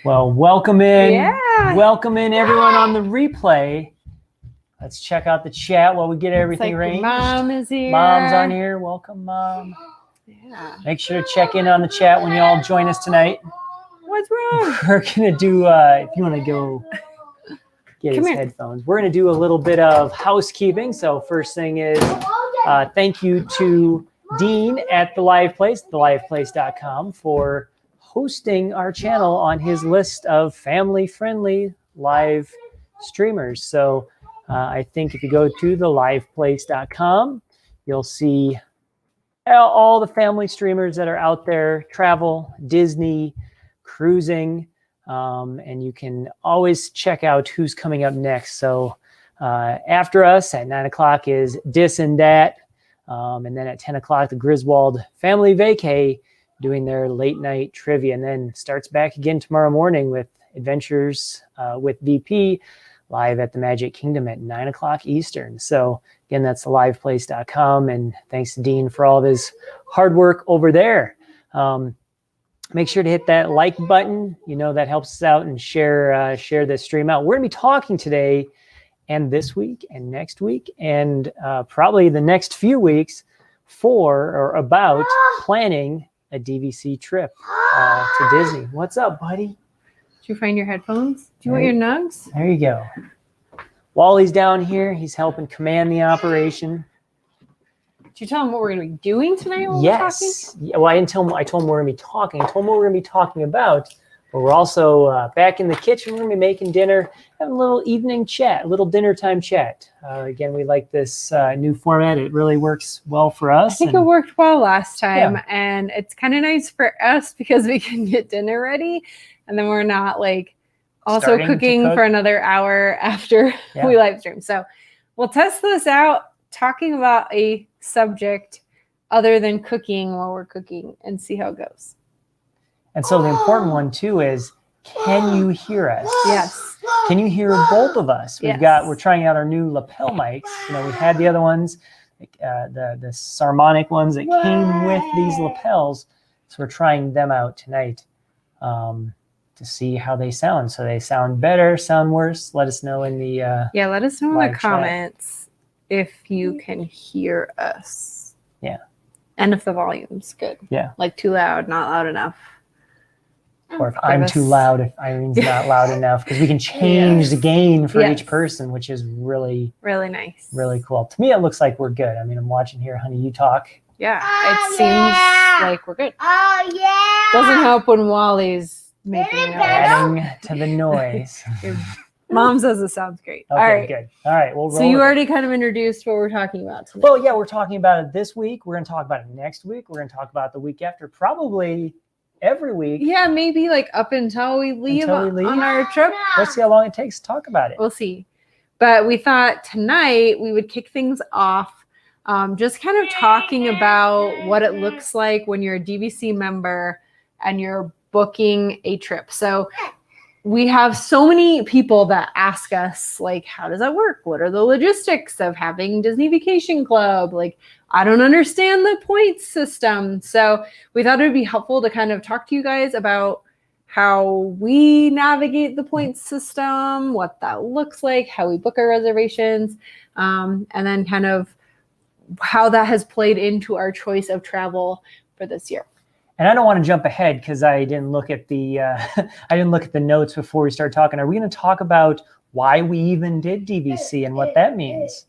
Well, welcome in. Yeah. Welcome in everyone on the replay. Let's check out the chat while we get everything arranged. Mom is here. Mom's on here. Welcome, Mom. Yeah. Make sure to check in on the chat when you all join us tonight. What's wrong? We're going to do, if you want to go get his headphones, we're going to do a little bit of housekeeping. So first thing is thank you to Dean at The Live Place, theliveplace.com, for hosting our channel on his list of family-friendly live streamers. So I think if you go to theliveplace.com, you'll see all the family streamers that are out there, travel, Disney, cruising, and you can always check out who's coming up next. So after us at 9 o'clock is Dis and Dat, and then at 10 o'clock, the Griswold Family Vacay doing their late night trivia, and then starts back again tomorrow morning with Adventures with VP live at the Magic Kingdom at 9 o'clock Eastern. So again, that's theliveplace.com, and thanks to Dean for all of his hard work over there. Make sure to hit that like button. You know, that helps us out, and share this stream out. We're gonna be talking today and this week and next week and probably the next few weeks about planning a DVC trip to Disney. What's up, buddy? Did you find your headphones? Do you want your nugs? There you go. Wally's down here. He's helping command the operation. Did you tell him what we're going to be doing tonight while yes. we're talking? Yeah, well, I didn't tell him. I told him we're going to be talking. I told him what we're going to be talking about. But we're also back in the kitchen. We're going to be making dinner, having a little evening chat, a little dinner time chat. Again, we like this new format. It really works well for us. I think it worked well last time. Yeah. And it's kind of nice for us because we can get dinner ready. And then we're not like also cooking for another hour after we live stream. So we'll test this out, talking about a subject other than cooking while we're cooking, and see how it goes. And so the important one too is, can you hear us? Yes. Can you hear both of us? We're trying out our new lapel mics. You know, we had the other ones, the Sarmonic ones that came with these lapels. So we're trying them out tonight to see how they sound. So they sound better, sound worse. Let us know in the let us know in the comments if you can hear us. Yeah. And if the volume's good. Yeah. Like too loud, not loud enough. Or if I'm too loud, if Irene's not loud enough, because we can change the gain for each person, which is really nice. Really cool. To me, it looks like we're good. I mean, I'm watching here, honey, you talk. Yeah, it seems like we're good. Oh, yeah. Doesn't help when Wally's adding to the noise. Mom says it sounds great. Okay, all right, good. All right, we'll roll. So you already kind of introduced what we're talking about tonight. Well, yeah, we're talking about it this week. We're going to talk about it next week. We're going to talk about it the week after, probably every week. Yeah, maybe like up until we leave on our trip. Let's see how long it takes to talk about it. We'll see. But we thought tonight we would kick things off just kind of talking about what it looks like when you're a DVC member and you're booking a trip. So we have so many people that ask us, like, how does that work? What are the logistics of having Disney Vacation Club? Like, I don't understand the points system. So we thought it would be helpful to kind of talk to you guys about how we navigate the points system, what that looks like, how we book our reservations, and then kind of how that has played into our choice of travel for this year. And I don't want to jump ahead because I didn't look at the notes before we start talking. Are we going to talk about why we even did DVC and what that means?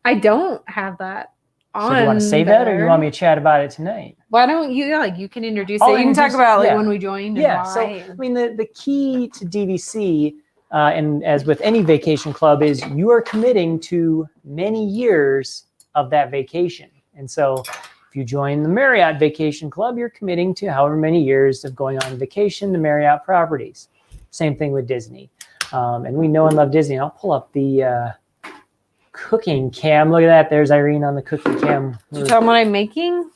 I don't have that on. So do you want to save that, or do you want me to chat about it tonight? Why don't you? You can introduce it. You can talk about when we joined. And why. So I mean, the key to DVC, and as with any vacation club, is you are committing to many years of that vacation, and so. If you join the Marriott Vacation Club, you're committing to however many years of going on vacation to Marriott properties. Same thing with Disney. And we know and love Disney. I'll pull up the cooking cam. Look at that. There's Irene on the cooking cam. Did you tell them what I'm making?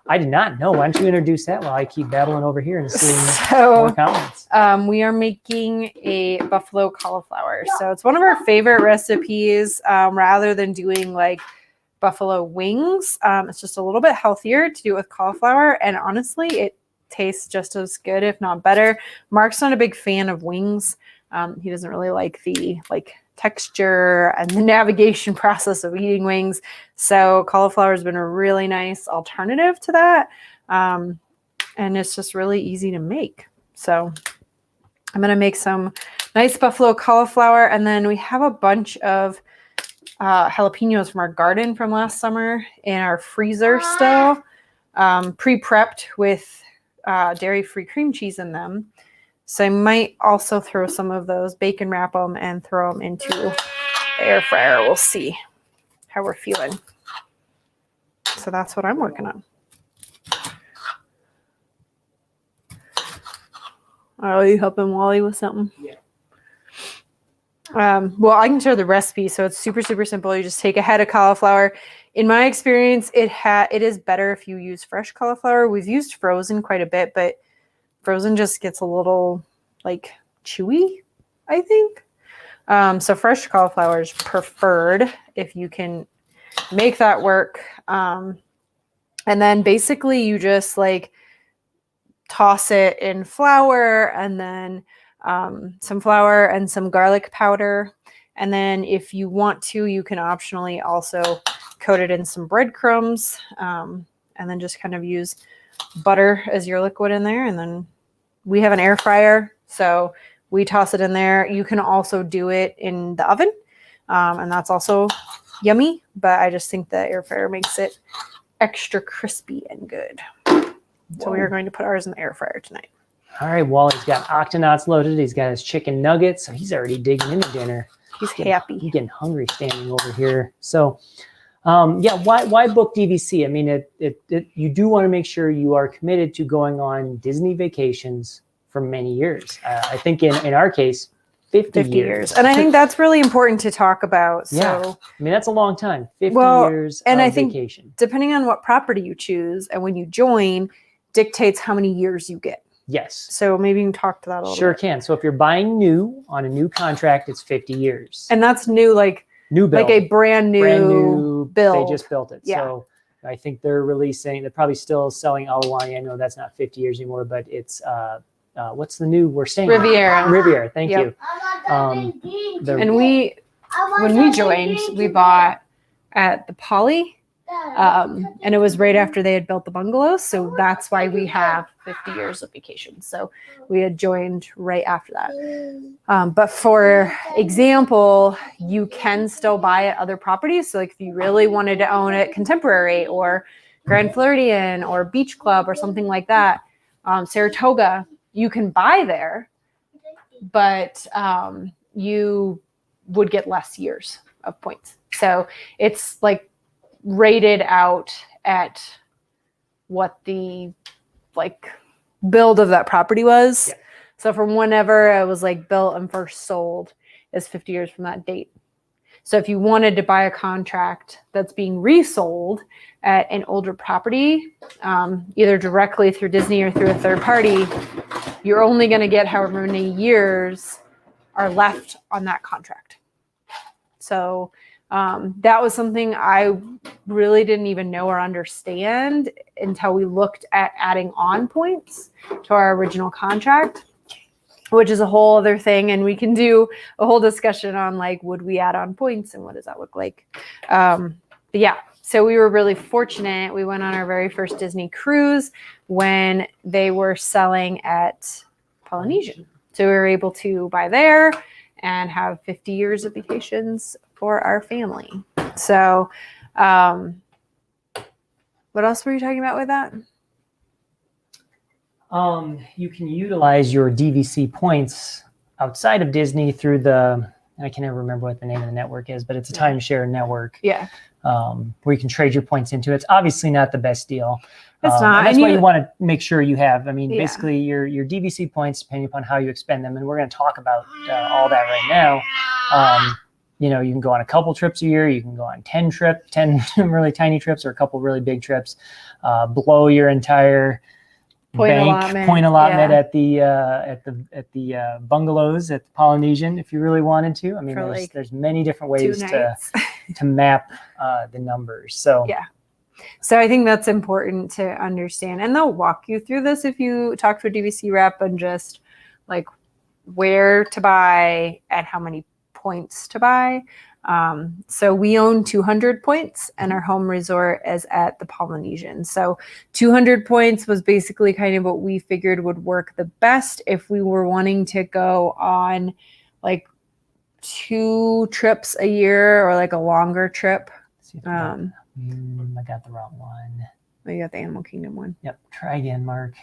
I did not know. Why don't you introduce that while I keep babbling over here and seeing more comments? We are making a buffalo cauliflower. So it's one of our favorite recipes rather than doing like buffalo wings. It's just a little bit healthier to do it with cauliflower. And honestly, it tastes just as good, if not better. Mark's not a big fan of wings. He doesn't really like the texture and the navigation process of eating wings. So cauliflower has been a really nice alternative to that. And it's just really easy to make. So I'm going to make some nice buffalo cauliflower. And then we have a bunch of jalapenos from our garden from last summer in our freezer still, pre-prepped with dairy-free cream cheese in them. So I might also throw some of those, bacon wrap them, and throw them into the air fryer. We'll see how we're feeling. So that's what I'm working on. Are you helping Wally with something? Yeah. Well, I can share the recipe. So it's super, super simple. You just take a head of cauliflower. In my experience, it is better if you use fresh cauliflower. We've used frozen quite a bit, but frozen just gets a little chewy, I think. So fresh cauliflower is preferred if you can make that work. And then basically you just toss it in flour, and then some flour and some garlic powder. And then if you want to, you can optionally also coat it in some breadcrumbs, and then just kind of use butter as your liquid in there. And then we have an air fryer, so we toss it in there. You can also do it in the oven, and that's also yummy, but I just think the air fryer makes it extra crispy and good. So we are going to put ours in the air fryer tonight. All right, Wally's got Octonauts loaded. He's got his chicken nuggets, so he's already digging into dinner. He's happy. He's getting hungry standing over here. So, why book DVC? I mean, you do want to make sure you are committed to going on Disney vacations for many years. I think in our case, 50 years. And I think that's really important to talk about. So, yeah. I mean, that's a long time. 50 years and of I think vacation. Depending on what property you choose and when you join, dictates how many years you get. Yes. So maybe you can talk to that a little Sure bit. can. So if you're buying new on a new contract, it's 50 years. And that's new, new build. a brand new build. They just built it. Yeah. So I think they're probably still selling Wally. I know that's not 50 years anymore, but it's what's the new we're staying Riviera. Riviera. Thank Yep. you. And when we joined, we bought at the Poly. And it was right after they had built the bungalows. So that's why we have 50 years of vacation. So we had joined right after that. But for example, you can still buy at other properties. So if you really wanted to own it Contemporary or Grand Floridian or Beach Club or something like that, Saratoga, you can buy there, but you would get less years of points. So it's rated out at what the build of that property was. Yeah. So from whenever it was built and first sold is 50 years from that date. So if you wanted to buy a contract that's being resold at an older property, either directly through Disney or through a third party, you're only going to get however many years are left on that contract. So that was something I really didn't even know or understand until we looked at adding on points to our original contract, which is a whole other thing. And we can do a whole discussion on would we add on points and what does that look like? But yeah, so we were really fortunate. We went on our very first Disney cruise when they were selling at Polynesian. So we were able to buy there and have 50 years of vacations for our family. So, what else were you talking about with that? You can utilize your DVC points outside of Disney through I can never remember what the name of the network is, but it's a timeshare network. Yeah. Where you can trade your points into. It's obviously not the best deal. It's not. And that's why you want to make sure you have, basically your DVC points, depending upon how you expend them. And we're going to talk about all that right now. You can go on a couple trips a year. You can go on 10 really tiny trips or a couple really big trips. Blow your entire point allotment at the bungalows at the Polynesian if you really wanted to. There's many different ways to map the numbers. So yeah. So I think that's important to understand. And they'll walk you through this if you talk to a DVC rep and just like where to buy and how many points to buy. So we own 200 points and our home resort is at the Polynesian. So 200 points was basically kind of what we figured would work the best if we were wanting to go on like 2 trips a year or like a longer trip. I got the wrong one. Oh, you got the Animal Kingdom one. Yep. Try again, Mark.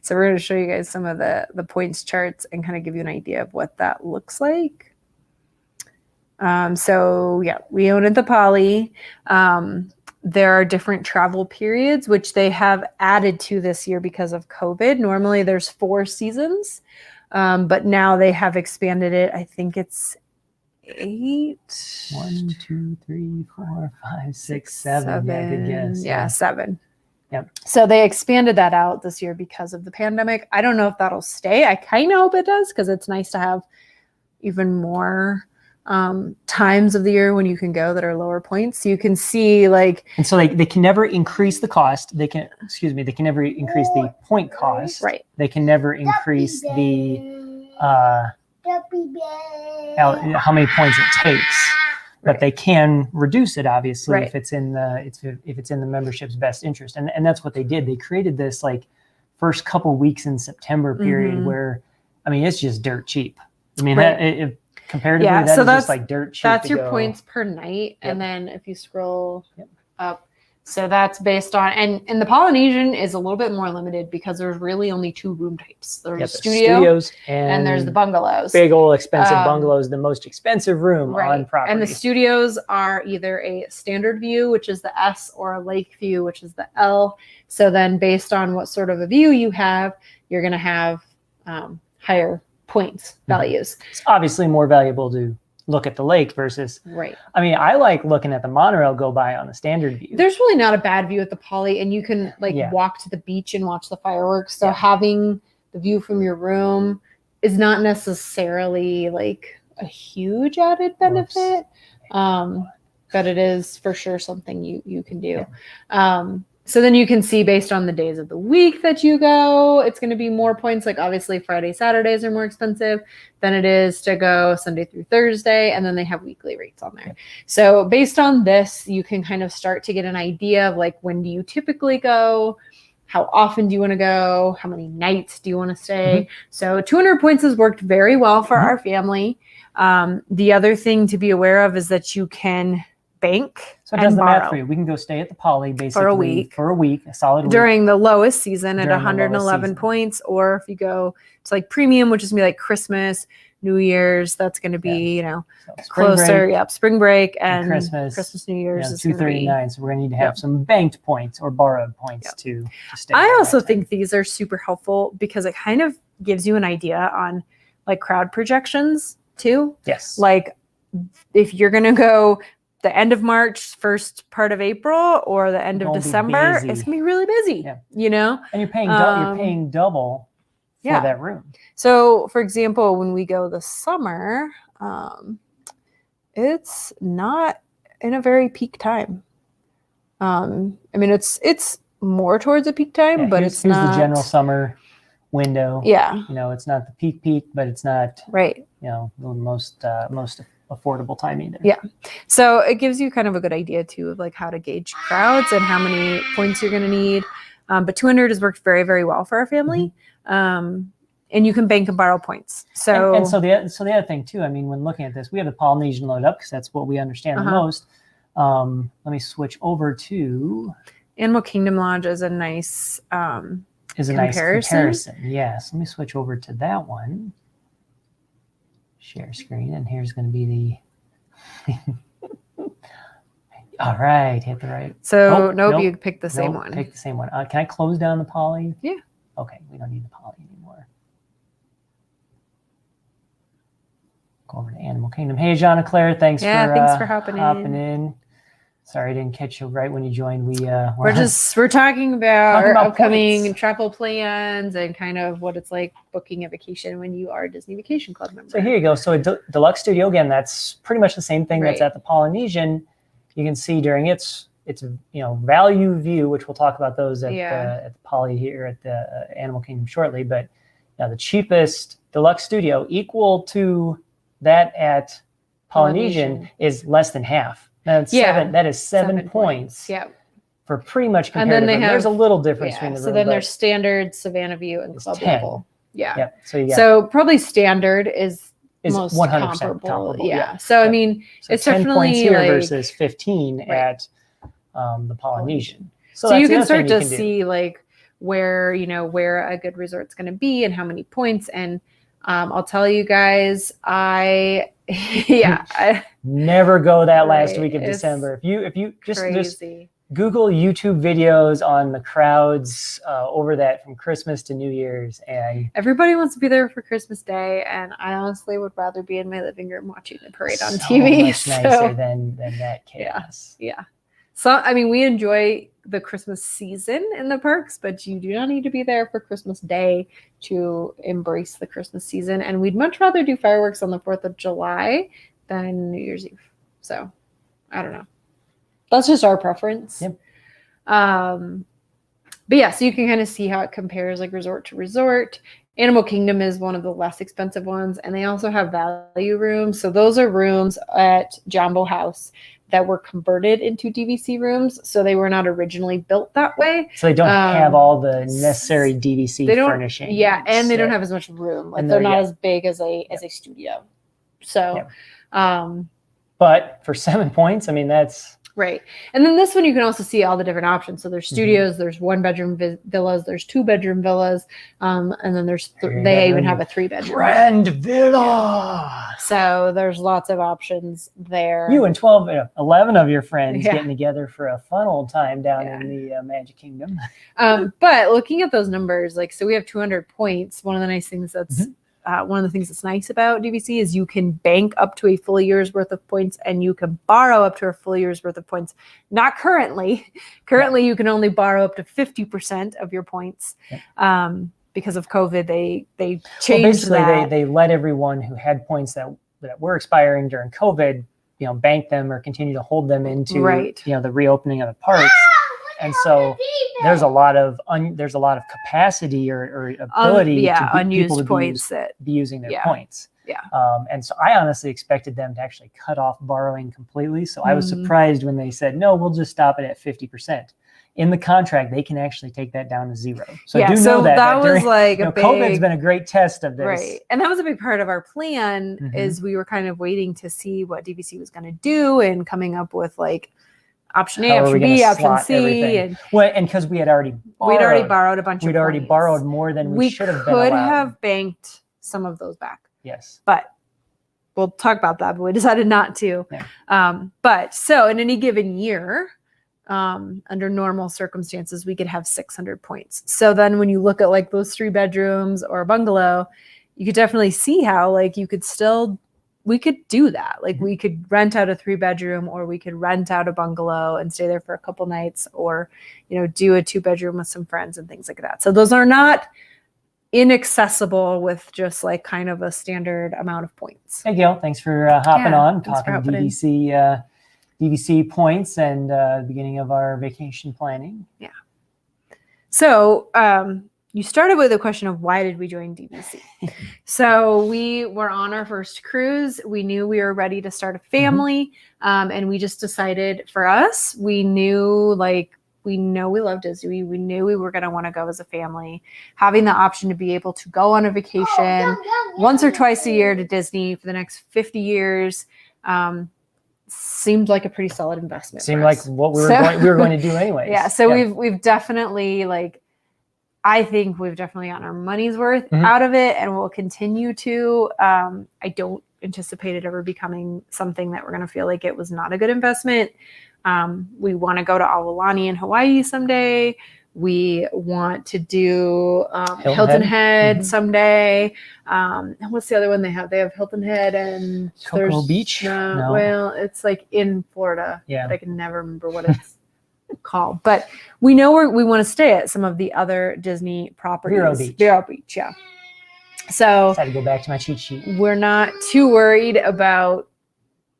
So we're going to show you guys some of the points charts and kind of give you an idea of what that looks like. So yeah, we own at the Poly. There are different travel periods, which they have added to this year because of COVID. Normally there's 4 seasons, but now they have expanded it. I think it's 8. 1, 2, 3, 4, 5, 6, 7. Yeah, good guess. Yeah, 7. Yep. So they expanded that out this year because of the pandemic. I don't know if that'll stay. I kind of hope it does because it's nice to have even more times of the year when you can go that are lower points. So you can see like, and so they can never increase the cost. They can never increase the point cost. Right. They can never increase the how many points it takes. But they can reduce it, obviously, if it's in the membership's best interest, and that's what they did. They created this like first couple weeks in September period where, I mean, it's just dirt cheap. I mean, comparatively, that is just like dirt cheap. That's your points per night, and then if you scroll up, so that's based on, and the Polynesian is a little bit more limited because there's really only 2 room types. There's a studios and there's the bungalows. Big old expensive bungalows, the most expensive room on property. And the studios are either a standard view, which is the S, or a lake view, which is the L. So then based on what sort of a view you have, you're going to have higher points values. It's obviously more valuable to look at the lake versus, I mean, I like looking at the monorail go by on the standard view. There's really not a bad view at the Poly, and you can like walk to the beach and watch the fireworks. So having the view from your room is not necessarily like a huge added benefit, but it is for sure something you can do. So then you can see based on the days of the week that you go, it's going to be more points. Like obviously Friday, Saturdays are more expensive than it is to go Sunday through Thursday. And then they have weekly rates on there. So based on this, you can kind of start to get an idea of like, when do you typically go? How often do you want to go? How many nights do you want to stay? So 200 points has worked very well for our family. The other thing to be aware of is that you can bank. So it does the math for you. We can go stay at the Poly basically for a week, a solid week. During the lowest season at 111 points, or if you go to like premium, which is gonna be like Christmas, New Year's, that's gonna be, you know, closer. Spring break and Christmas, New Year's is 239. So we're gonna need to have some banked points or borrowed points to stay. I also think these are super helpful because it kind of gives you an idea on like crowd projections too. Yes. Like if you're gonna go the end of March, first part of April, or the end of December, it's gonna be really busy. You know, and you're paying double for that room. So, for example, when we go this summer, it's not in a very peak time. I mean, it's more towards a peak time, but it's not. Here's the general summer window. Yeah, you know, it's not the peak, but it's not right. You know, the most affordable time either. Yeah. So it gives you kind of a good idea too of like how to gauge crowds and how many points you're going to need. But 200 has worked very, very well for our family. And you can bank and borrow points. So and so the other thing too, I mean, when looking at this, we have the Polynesian loaded up because that's what we understand the most. Let me switch over to Animal Kingdom Lodge is a nice comparison. Yes. Let me switch over to that one. Share screen, and here's going to be the all right, hit the right. So nope, you picked the same one. Pick the same one. Can I close down the Poly? Yeah. Okay, we don't need the Poly anymore. Go over to Animal Kingdom. Hey, Jean Claire, thanks for hopping in. Sorry, I didn't catch you right when you joined. We're talking about our upcoming travel plans and kind of what it's like booking a vacation when you are a Disney Vacation Club member. So here you go. So a deluxe studio, again, that's pretty much the same thing that's at the Polynesian. You can see during its it's Value View, which we'll talk about those at the Poly here at the Animal Kingdom shortly. But the cheapest deluxe studio, equal to that at Polynesian, is less than half. That's That is 7 points. Yeah. For pretty much comparative. And then there's a little difference between the room. So then there's standard, Savannah View, and Club 10. Level. Yeah. Yep. So probably standard is most 100% comparable. Yeah. Yeah. So I mean, so it's 10 definitely points here like, versus 15 at the Polynesian. So you can start to see like where a good resort's going to be and how many points. And I'll tell you guys, I never go that last week of December. If you just Google YouTube videos on the crowds over that from Christmas to New Year's, and everybody wants to be there for Christmas Day, and I honestly would rather be in my living room watching the parade on TV. Much nicer than that chaos. Yeah. So I mean, we enjoy the Christmas season in the parks, but you do not need to be there for Christmas Day to embrace the Christmas season. And we'd much rather do fireworks on the 4th of July than New Year's Eve. So I don't know. That's just our preference. Yep. But yeah, so you can kind of see how it compares like resort to resort. Animal Kingdom is one of the less expensive ones, and they also have value rooms. So those are rooms at Jambo House that were converted into DVC rooms. So they were not originally built that way. So they don't have all the necessary DVC furnishing. Yeah, and they don't have as much room. Like they're not as big as a studio. So, but for 7 points, I mean, that's right. And then this one, you can also see all the different options. So there's studios, there's 1-bedroom villas, there's 2-bedroom villas, and then they even have a 3-bedroom Grand Villa. So there's lots of options there. You and 11 of your friends getting together for a fun old time down in the Magic Kingdom. But looking at those numbers, like, so we have 200 points. One of the nice things that's one of the things that's nice about DVC is you can bank up to a full year's worth of points, and you can borrow up to a full year's worth of points. Not currently. Currently, you can only borrow up to 50% of your points. Because of COVID, they changed that. They let everyone who had points that were expiring during COVID, bank them or continue to hold them into the reopening of the parks. And so there's a lot of capacity or ability to unused points be using their points. Yeah. And so I honestly expected them to actually cut off borrowing completely. So I was surprised when they said, no, we'll just stop it at 50%. In the contract, they can actually take that down to 0. So I do know that was like a big, COVID's been a great test of this. Right. And that was a big part of our plan is we were kind of waiting to see what DVC was going to do and coming up with like option A, option B, option C. And because we had already borrowed a bunch of We'd already borrowed more than we should have been allowed. We could have banked some of those back. Yes. But we'll talk about that, but we decided not to. Yeah. But so in any given year, under normal circumstances, we could have 600 points. So then when you look at like those 3 bedrooms or a bungalow, you could definitely see how like we could do that. Like we could rent out a 3-bedroom, or we could rent out a bungalow and stay there for a couple nights, or, do a 2-bedroom with some friends and things like that. So those are not inaccessible with just like kind of a standard amount of points. Hey, Gail, thanks for hopping on, talking DVC points and the beginning of our vacation planning. Yeah. So you started with a question of why did we join DVC? So we were on our first cruise. We knew we were ready to start a family. And we just decided for us, we know we love Disney. We knew we were going to want to go as a family. Having the option to be able to go on a vacation once or twice a year to Disney for the next 50 years seemed like a pretty solid investment. Seemed like what we were going to do anyways. Yeah. So we've definitely I think we've definitely gotten our money's worth out of it, and we'll continue to. I don't anticipate it ever becoming something that we're going to feel like it was not a good investment. We want to go to Aulani in Hawaii someday. We want to do Hilton Head someday. And what's the other one they have? They have Hilton Head and Cocoa Beach. No. Well, it's like in Florida. Yeah, but I can never remember what it's called. But we know we want to stay at some of the other Disney properties. Vero Beach, yeah. So I had to go back to my cheat sheet. We're not too worried about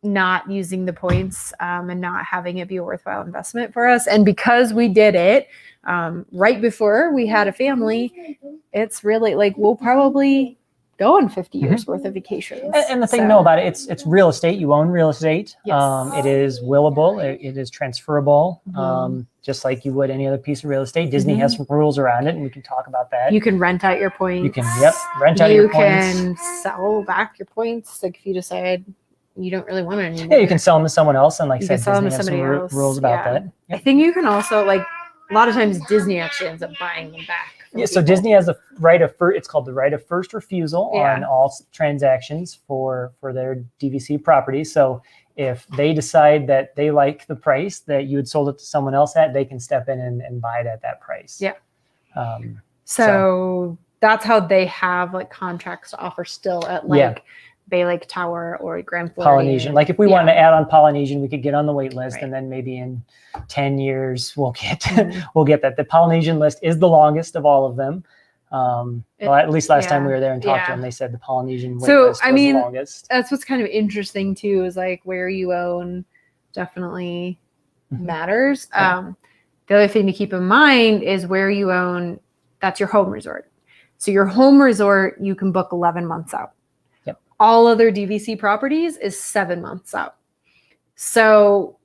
not using the points and not having it be a worthwhile investment for us. And because we did it right before we had a family, it's really like we'll probably go on 50 years worth of vacations. And the thing to know about it, it's real estate. You own real estate. Yes. It is willable. It is transferable, just like you would any other piece of real estate. Disney has some rules around it, and we can talk about that. You can rent out your points. You can rent out your points. You can sell back your points, like if you decide you don't really want it anymore. Yeah, you can sell them to someone else, and like I said, sell them Disney to has some somebody else. rules about that. I think you can also like a lot of times Disney actually ends up buying them back. Yeah, so Disney has a right of it's called the right of first refusal on all transactions for their DVC properties. So if they decide that they like the price that you had sold it to someone else at, they can step in and buy it at that price. Yeah. So that's how they have like contracts to offer still at like Bay Lake Tower or Grand Floridian. Polynesian. Like if we wanted to add on Polynesian, we could get on the wait list, and then maybe in 10 years we'll get we'll get that. The Polynesian list is the longest of all of them. Well, at least last time we were there and talked to them, they said the Polynesian wait list was the longest. That's what's kind of interesting too, is like where you own definitely matters. The other thing to keep in mind is where you own, that's your home resort. So your home resort, you can book 11 months out. All other DVC properties is 7 months out. So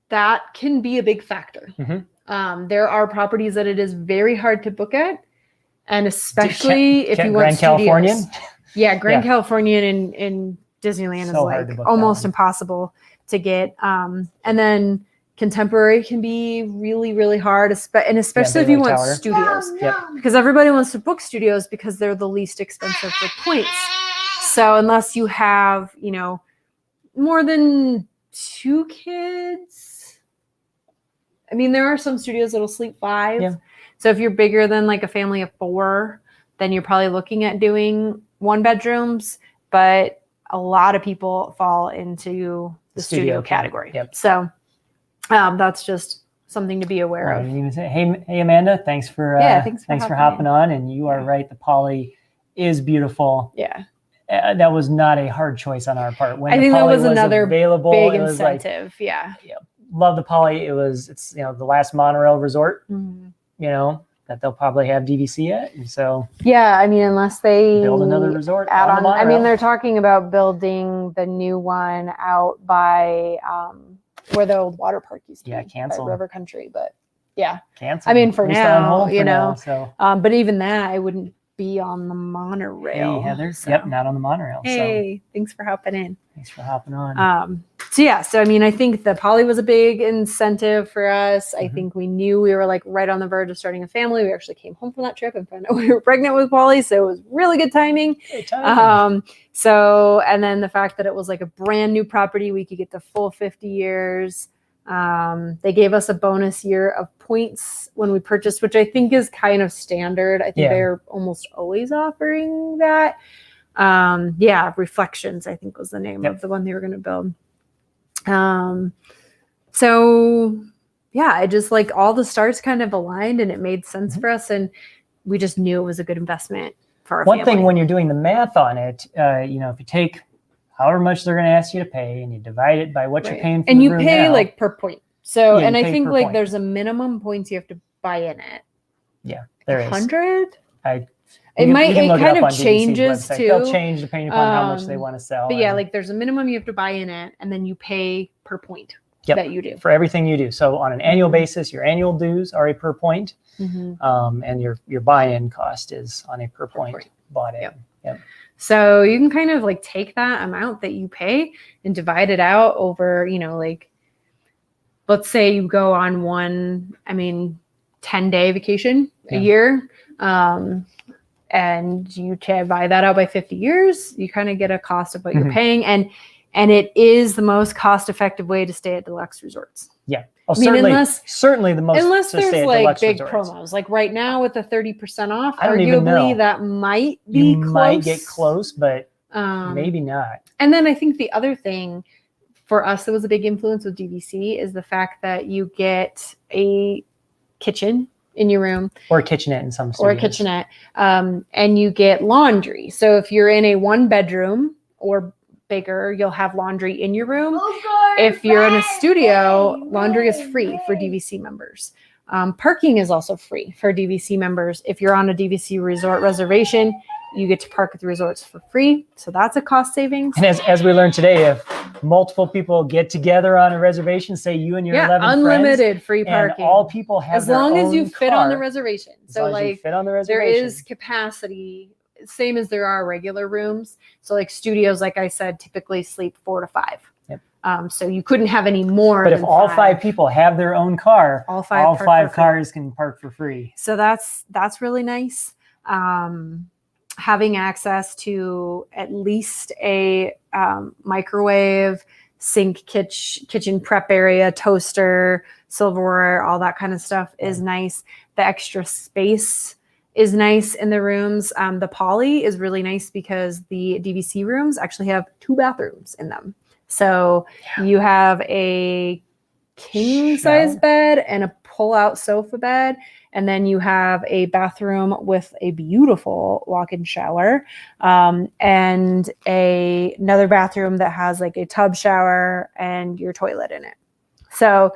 that can be a big factor. There are properties that it is very hard to book at. And especially if you want Grand Californian? Yeah, Grand Californian in Disneyland is like almost impossible to get. And then Contemporary can be really, really hard, and especially if you want studios. Because everybody wants to book studios because they're the least expensive for points. So unless you have, more than 2 kids, I mean, there are some studios that'll sleep 5. Yeah. So if you're bigger than like a family of 4, then you're probably looking at doing 1 bedrooms. But a lot of people fall into the studio category. So that's just something to be aware of. Hey, Amanda, thanks for hopping on. And you are right. The Poly is beautiful. Yeah. That was not a hard choice on our part. When I think that was another available, big incentive. Love the Poly. It's the last monorail resort, that they'll probably have DVC at. And so I mean, unless they build another resort add on. I mean, they're talking about building the new one out by where the old water park used to be. Canceled. River Country, but canceled. I mean, for now, so. But even that, I wouldn't be on the monorail. Hey, Heather. So. Yep, not on the monorail. Hey, thanks for hopping in. Thanks for hopping on. So I mean, I think the Poly was a big incentive for us. I think we knew we were like right on the verge of starting a family. We actually came home from that trip and found out we were pregnant with Wally, so it was really good timing. And then the fact that it was like a brand new property, we could get the full 50 years. They gave us a bonus year of points when we purchased, which I think is kind of standard. I think they're almost always offering that. Reflections, I think was the name of the one they were going to build. I just like all the stars kind of aligned and it made sense for us. And we just knew it was a good investment for our family. One thing when you're doing the math on it, if you take however much they're going to ask you to pay and you divide it by what you're paying for and the you room pay now, like per point. So, and I think like point. there's a minimum points you have to buy in it. Yeah, there is 100. It kind of changes too. They'll change depending upon how much they want to sell. But like there's a minimum you have to buy in it, and then you pay per point that you do for everything you do. So on an annual basis, your annual dues are a per point, and your buy-in cost is on a per point bought in. Yep. So you can kind of like take that amount that you pay and divide it out over, like, let's say you go on 10-day vacation a year. And you divide that out by 50 years, you kind of get a cost of what you're paying. And it is the most cost-effective way to stay at deluxe resorts. Yeah. Certainly the most. Unless to stay there's at like deluxe big resorts. promos, like right now with the 30% off, I don't even know. arguably that might be close. Might get close, but maybe not. And then I think the other thing for us that was a big influence with DVC is the fact that you get a kitchen in your room. Or a kitchenette in some studios. Or a kitchenette. And you get laundry. So if you're in a 1-bedroom or bigger, you'll have laundry in your room. If you're in a studio, laundry is free for DVC members. Parking is also free for DVC members. If you're on a DVC resort reservation, you get to park at the resorts for free. So that's a cost savings. And as we learned today, if multiple people get together on a reservation, say you and your 11 unlimited friends, free parking. and all people have as long as you fit on the car, reservation. as So long as you like fit on the there reservation. is capacity, same as there are regular rooms. So like studios, like I said, typically sleep 4 to 5. Yep. So you couldn't have any more. But if all 5 people have their own car, all five cars can park for free. So that's really nice. Having access to at least a microwave, sink, kitchen prep area, toaster, silverware, all that kind of stuff is nice. The extra space is nice in the rooms. The poly is really nice because the DVC rooms actually have 2 bathrooms in them. So you have a king size bed and a pull-out sofa bed, and then you have a bathroom with a beautiful walk-in shower, and another bathroom that has like a tub shower and your toilet in it. So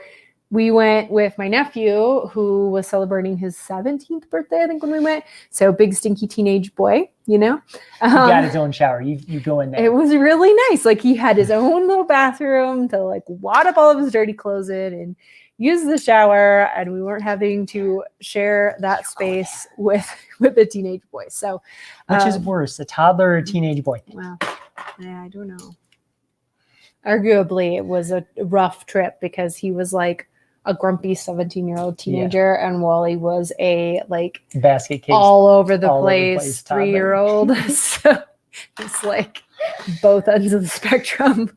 we went with my nephew, who was celebrating his 17th birthday, I think, when we went. So big stinky teenage boy, you know. He got his own shower. You go in there. It was really nice. Like he had his own little bathroom to like wad up all of his dirty clothes in and use the shower, and we weren't having to share that space with a teenage boy. So, which is worse, a toddler or a teenage boy? Well, yeah, I don't know. Arguably, it was a rough trip because he was like a grumpy 17-year-old teenager, and Wally was a like basket case, all over the place 3-year-old. So it's like both ends of the spectrum.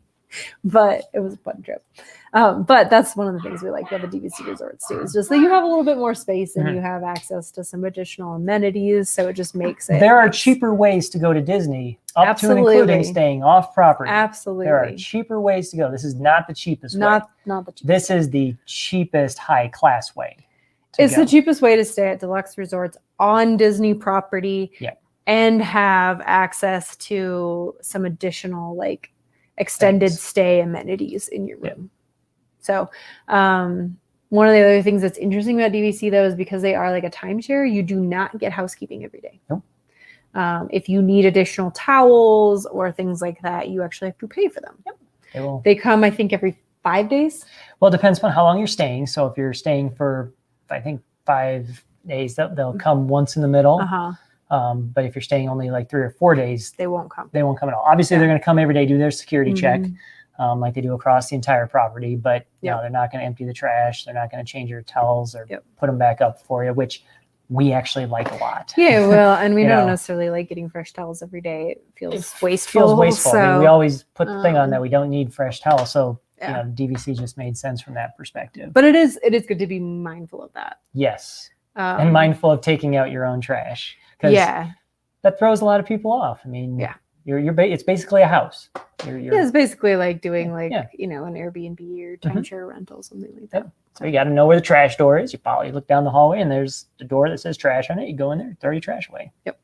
But it was a fun trip. But that's one of the things we like about the DVC resorts too. It's just that you have a little bit more space and you have access to some additional amenities. So it just makes it. There are cheaper ways to go to Disney, up to and including staying off property. Absolutely. There are cheaper ways to go. This is not the cheapest way. Not the cheapest. This is the cheapest high class way. It's the cheapest way to stay at deluxe resorts on Disney property and have access to some additional like extended stay amenities in your room. So one of the other things that's interesting about DVC though is because they are like a timeshare, you do not get housekeeping every day. Nope. If you need additional towels or things like that, you actually have to pay for them. Yep. They come, I think, every 5 days. Well, it depends on how long you're staying. So if you're staying for, I think, 5 days, they'll come once in the middle. But if you're staying only like 3 or 4 days, they won't come. They won't come at all. Obviously, they're going to come every day, do their security check, like they do across the entire property. But you know, they're not going to empty the trash. They're not going to change your towels or put them back up for you, which we actually like a lot. Yeah, well, and we don't necessarily like getting fresh towels every day. It feels wasteful. It feels wasteful. So, I mean, we always put the thing on that we don't need fresh towels. So you know, DVC just made sense from that perspective. But it is good to be mindful of that. Yes, and mindful of taking out your own trash. That throws a lot of people off. I mean, it's basically a house. It's basically like doing you know, an Airbnb or timeshare rental, something like that. So you got to know where the trash door is. You look down the hallway and there's the door that says trash on it. You go in there, throw your trash away. Yep.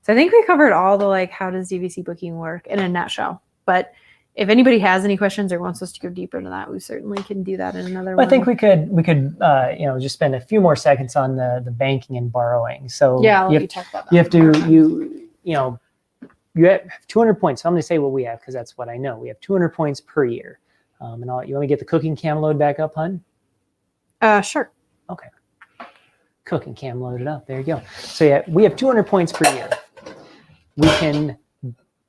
So I think we covered all the like how does DVC booking work in a nutshell. But if anybody has any questions or wants us to go deeper into that, we certainly can do that in another one. I think we could you know, just spend a few more seconds on the banking and borrowing. So I'll let you talk about that. You have to you have 200 points. So I'm going to say what we have because that's what I know. We have 200 points per year. And you want me to get the cooking cam load back up, hun? Sure. Okay. Cooking cam loaded up. There you go. So we have 200 points per year. We can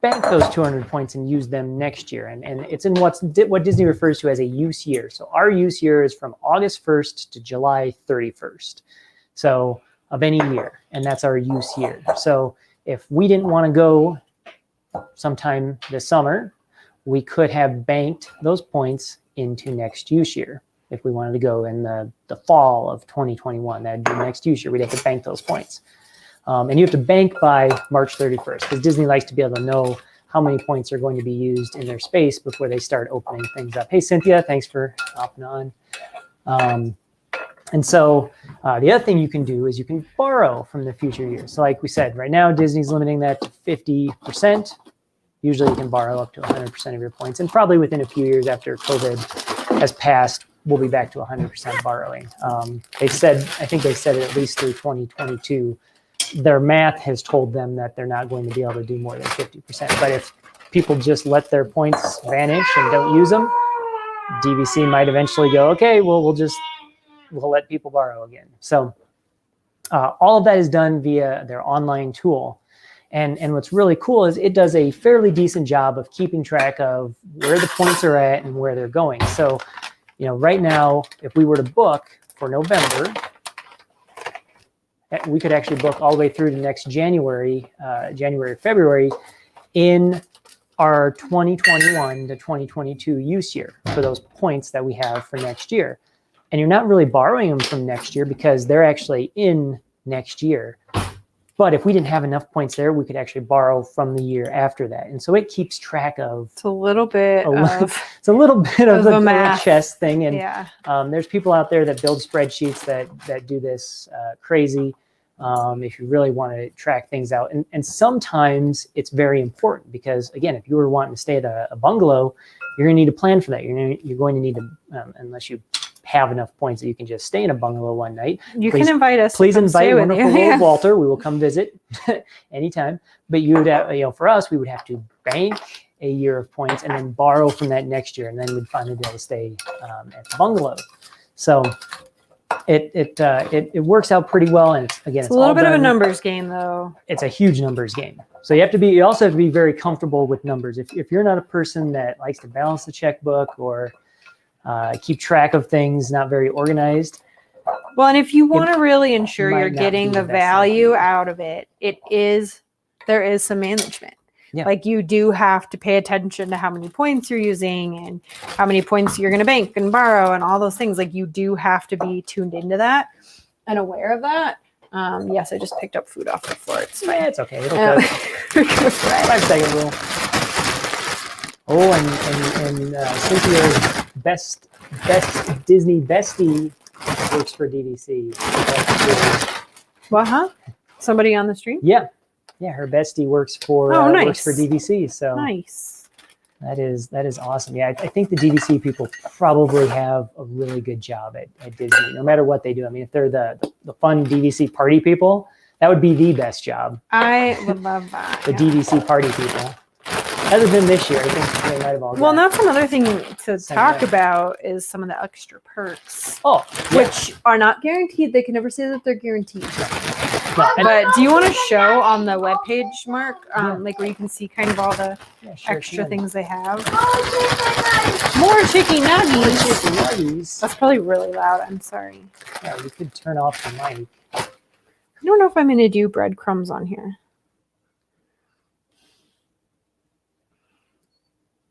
bank those 200 points and use them next year. And it's in what Disney refers to as a use year. So our use year is from August 1st to July 31st. So of any year. And that's our use year. So if we didn't want to go sometime this summer, we could have banked those points into next use year. If we wanted to go in the fall of 2021, that'd be next use year. We'd have to bank those points. And you have to bank by March 31st because Disney likes to be able to know how many points are going to be used in their space before they start opening things up. Hey, Cynthia, thanks for hopping on. And so the other thing you can do is you can borrow from the future years. So like we said, right now, Disney's limiting that to 50%. Usually you can borrow up to 100% of your points, and probably within a few years after COVID has passed, we'll be back to 100% borrowing. I think they said it at least through 2022. Their math has told them that they're not going to be able to do more than 50%. But if people just let their points vanish and don't use them, DVC might eventually go, okay, well, we'll let people borrow again. So all of that is done via their online tool. And what's really cool is it does a fairly decent job of keeping track of where the points are at and where they're going. So, right now, if we were to book for November, we could actually book all the way through to next January, February in our 2021 to 2022 use year for those points that we have for next year. And you're not really borrowing them from next year because they're actually in next year. But if we didn't have enough points there, we could actually borrow from the year after that. And so it keeps track of It's a little bit of the math chess thing. And there's people out there that build spreadsheets that do this crazy if you really want to track things out. And sometimes it's very important because, again, if you were wanting to stay at a bungalow, you're going to need a plan for that. You're going to need to, unless you have enough points that you can just stay in a bungalow one night. Can invite us. Please invite wonderful Lord Walter. We will come visit anytime. But you would have, for us, we would have to bank a year of points and then borrow from that next year, and then we'd finally be able to stay at the bungalow. So it works out pretty well, and it's a little bit of a numbers game, though. It's a huge numbers game. So you also have to be very comfortable with numbers. If you're not a person that likes to balance the checkbook or keep track of things, not very organized. Well, and if you want to really ensure you're getting the value out of it, there is some management. Yeah. Like you do have to pay attention to how many points you're using and how many points you're going to bank and borrow and all those things. Like you do have to be tuned into that and aware of that. Yes, I just picked up food off the floor. It's fine. Yeah, it's okay. It'll go. 5-second rule. Oh, and Cynthia's best Disney bestie works for DVC. What, huh? Somebody on the stream? Yeah, her bestie works for works for DVC. So nice. That is awesome. Yeah, I think the DVC people probably have a really good job at Disney, no matter what they do. I mean, if they're the fun DVC party people, that would be the best job. I would love that. The DVC party people. Other than this year, I think they might have all. Well, that's another thing to talk about is some of the extra perks. Oh, which are not guaranteed. They can never say that they're guaranteed. No. But do you want to show on the webpage, Mark, like where you can see kind of all the extra things they have? More chicken nuggies. That's probably really loud. I'm sorry. Yeah, you could turn off the mic. I don't know if I'm going to do breadcrumbs on here.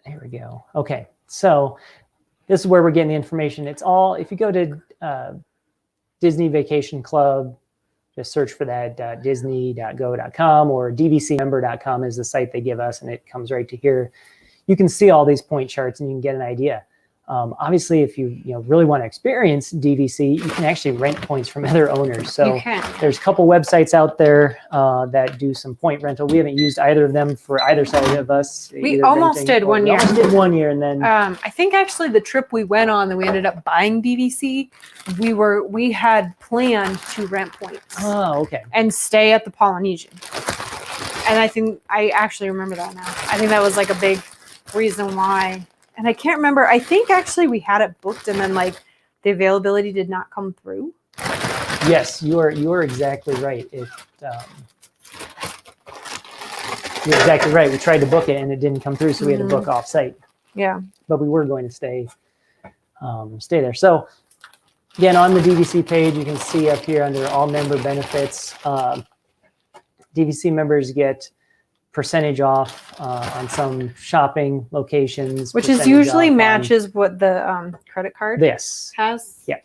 There we go. Okay, so this is where we're getting the information. It's all, if you go to Disney Vacation Club, just search for that disney.go.com or dvcmember.com is the site they give us, and it comes right to here. You can see all these point charts and you can get an idea. Obviously, if you really want to experience DVC, you can actually rent points from other owners. So there's a couple websites out there that do some point rental. We haven't used either of them for either side of us. We almost did one year. Almost did 1 year, and then I think actually the trip we went on that we ended up buying DVC, we had planned to rent points. Oh, okay. And stay at the Polynesian. And I actually remember that now. I think that was like a big reason why. And I can't remember. I think actually we had it booked and then like the availability did not come through. Yes, you are exactly right. You're exactly right. We tried to book it and it didn't come through, so we had to book off site. Yeah. But we were going to stay there. So again, on the DVC page, you can see up here under all member benefits, DVC members get percentage off on some shopping locations, which is usually matches what the credit card has. Yeah,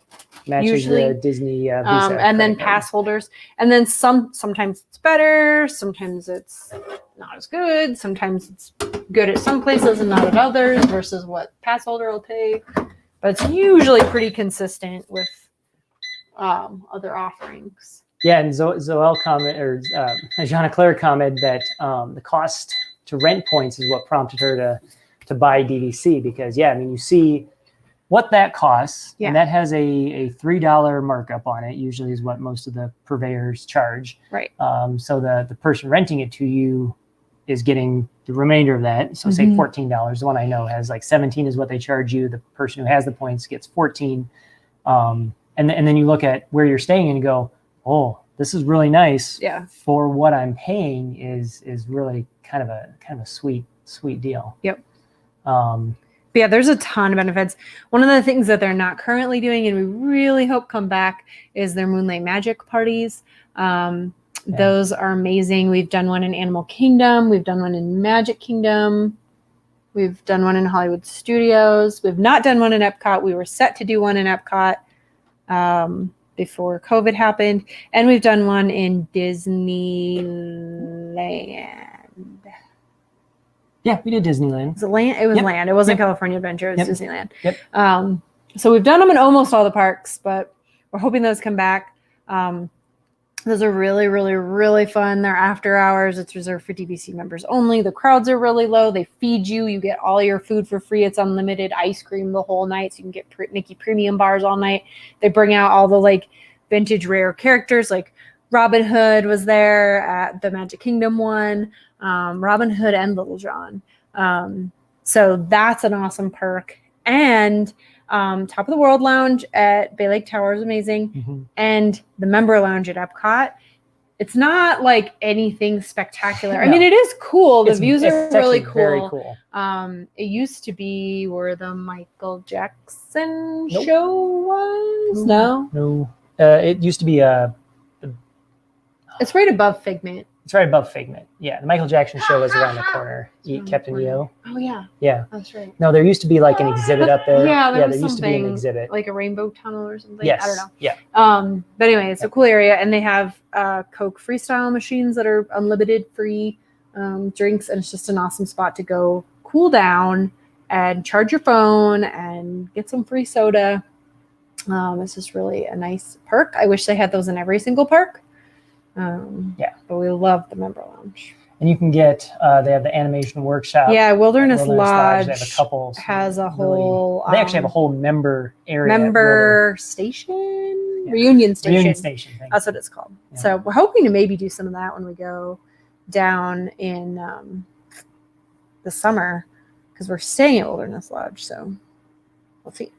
matches usually the Disney Visa and then pass holders, and then sometimes it's better, sometimes it's not as good, sometimes it's good at some places and not at others versus what pass holder will pay, but it's usually pretty consistent with other offerings. Yeah, and Zoel comment or Jeanna Claire commented that the cost to rent points is what prompted her to buy DVC, because I mean, you see what that costs, and that has a $3 markup on it. Usually is what most of the purveyors charge. Right. So the person renting it to you is getting the remainder of that. So say $14. The one I know has like 17 is what they charge you. The person who has the points gets 14. And then you look at where you're staying and you go, oh, this is really nice. Yeah. For what I'm paying is really kind of a sweet deal. Yep. But yeah, there's a ton of benefits. One of the things that they're not currently doing, and we really hope come back, is their Moonlight Magic parties. Those are amazing. We've done one in Animal Kingdom. We've done one in Magic Kingdom. We've done one in Hollywood Studios. We've not done one in Epcot. We were set to do one in Epcot before COVID happened. And we've done one in Disneyland. Yeah, we did Disneyland. It was land. It wasn't California Adventure. It was Disneyland. Yep. So we've done them in almost all the parks, but we're hoping those come back. Those are really, really, really fun. They're after hours. It's reserved for DVC members only. The crowds are really low. They feed you. You get all your food for free. It's unlimited ice cream the whole night. So you can get Mickey Premium bars all night. They bring out all the like vintage rare characters. Like Robin Hood was there at the Magic Kingdom one. Robin Hood and Little John. So that's an awesome perk. And Top of the World Lounge at Bay Lake Tower is amazing. And the member lounge at Epcot, it's not like anything spectacular. No. I mean, it is cool. The views are really cool. Very cool. It used to be where the Michael Jackson show was. No. It used to be it's right above Figment. It's right above Figment. Yeah, the Michael Jackson show was around the corner. Eat Captain EO. Oh yeah. Yeah. That's right. No, there used to be like an exhibit up there. There used to be an exhibit. Like a rainbow tunnel or something. Yes. I don't know. Yeah. But anyway, it's a cool area, and they have Coke freestyle machines that are unlimited free drinks, and it's just an awesome spot to go cool down and charge your phone and get some free soda. It's just really a nice perk. I wish they had those in every single park. But we love the member lounge. And you can get they have the animation workshop. Yeah, Wilderness Lodge they have a couple has a whole they actually have a whole member area. Member station? Yeah. Reunion station. Reunion station. That's what it's called. Yeah. So we're hoping to maybe do some of that when we go down in the summer, because we're staying at Wilderness Lodge. So we'll see.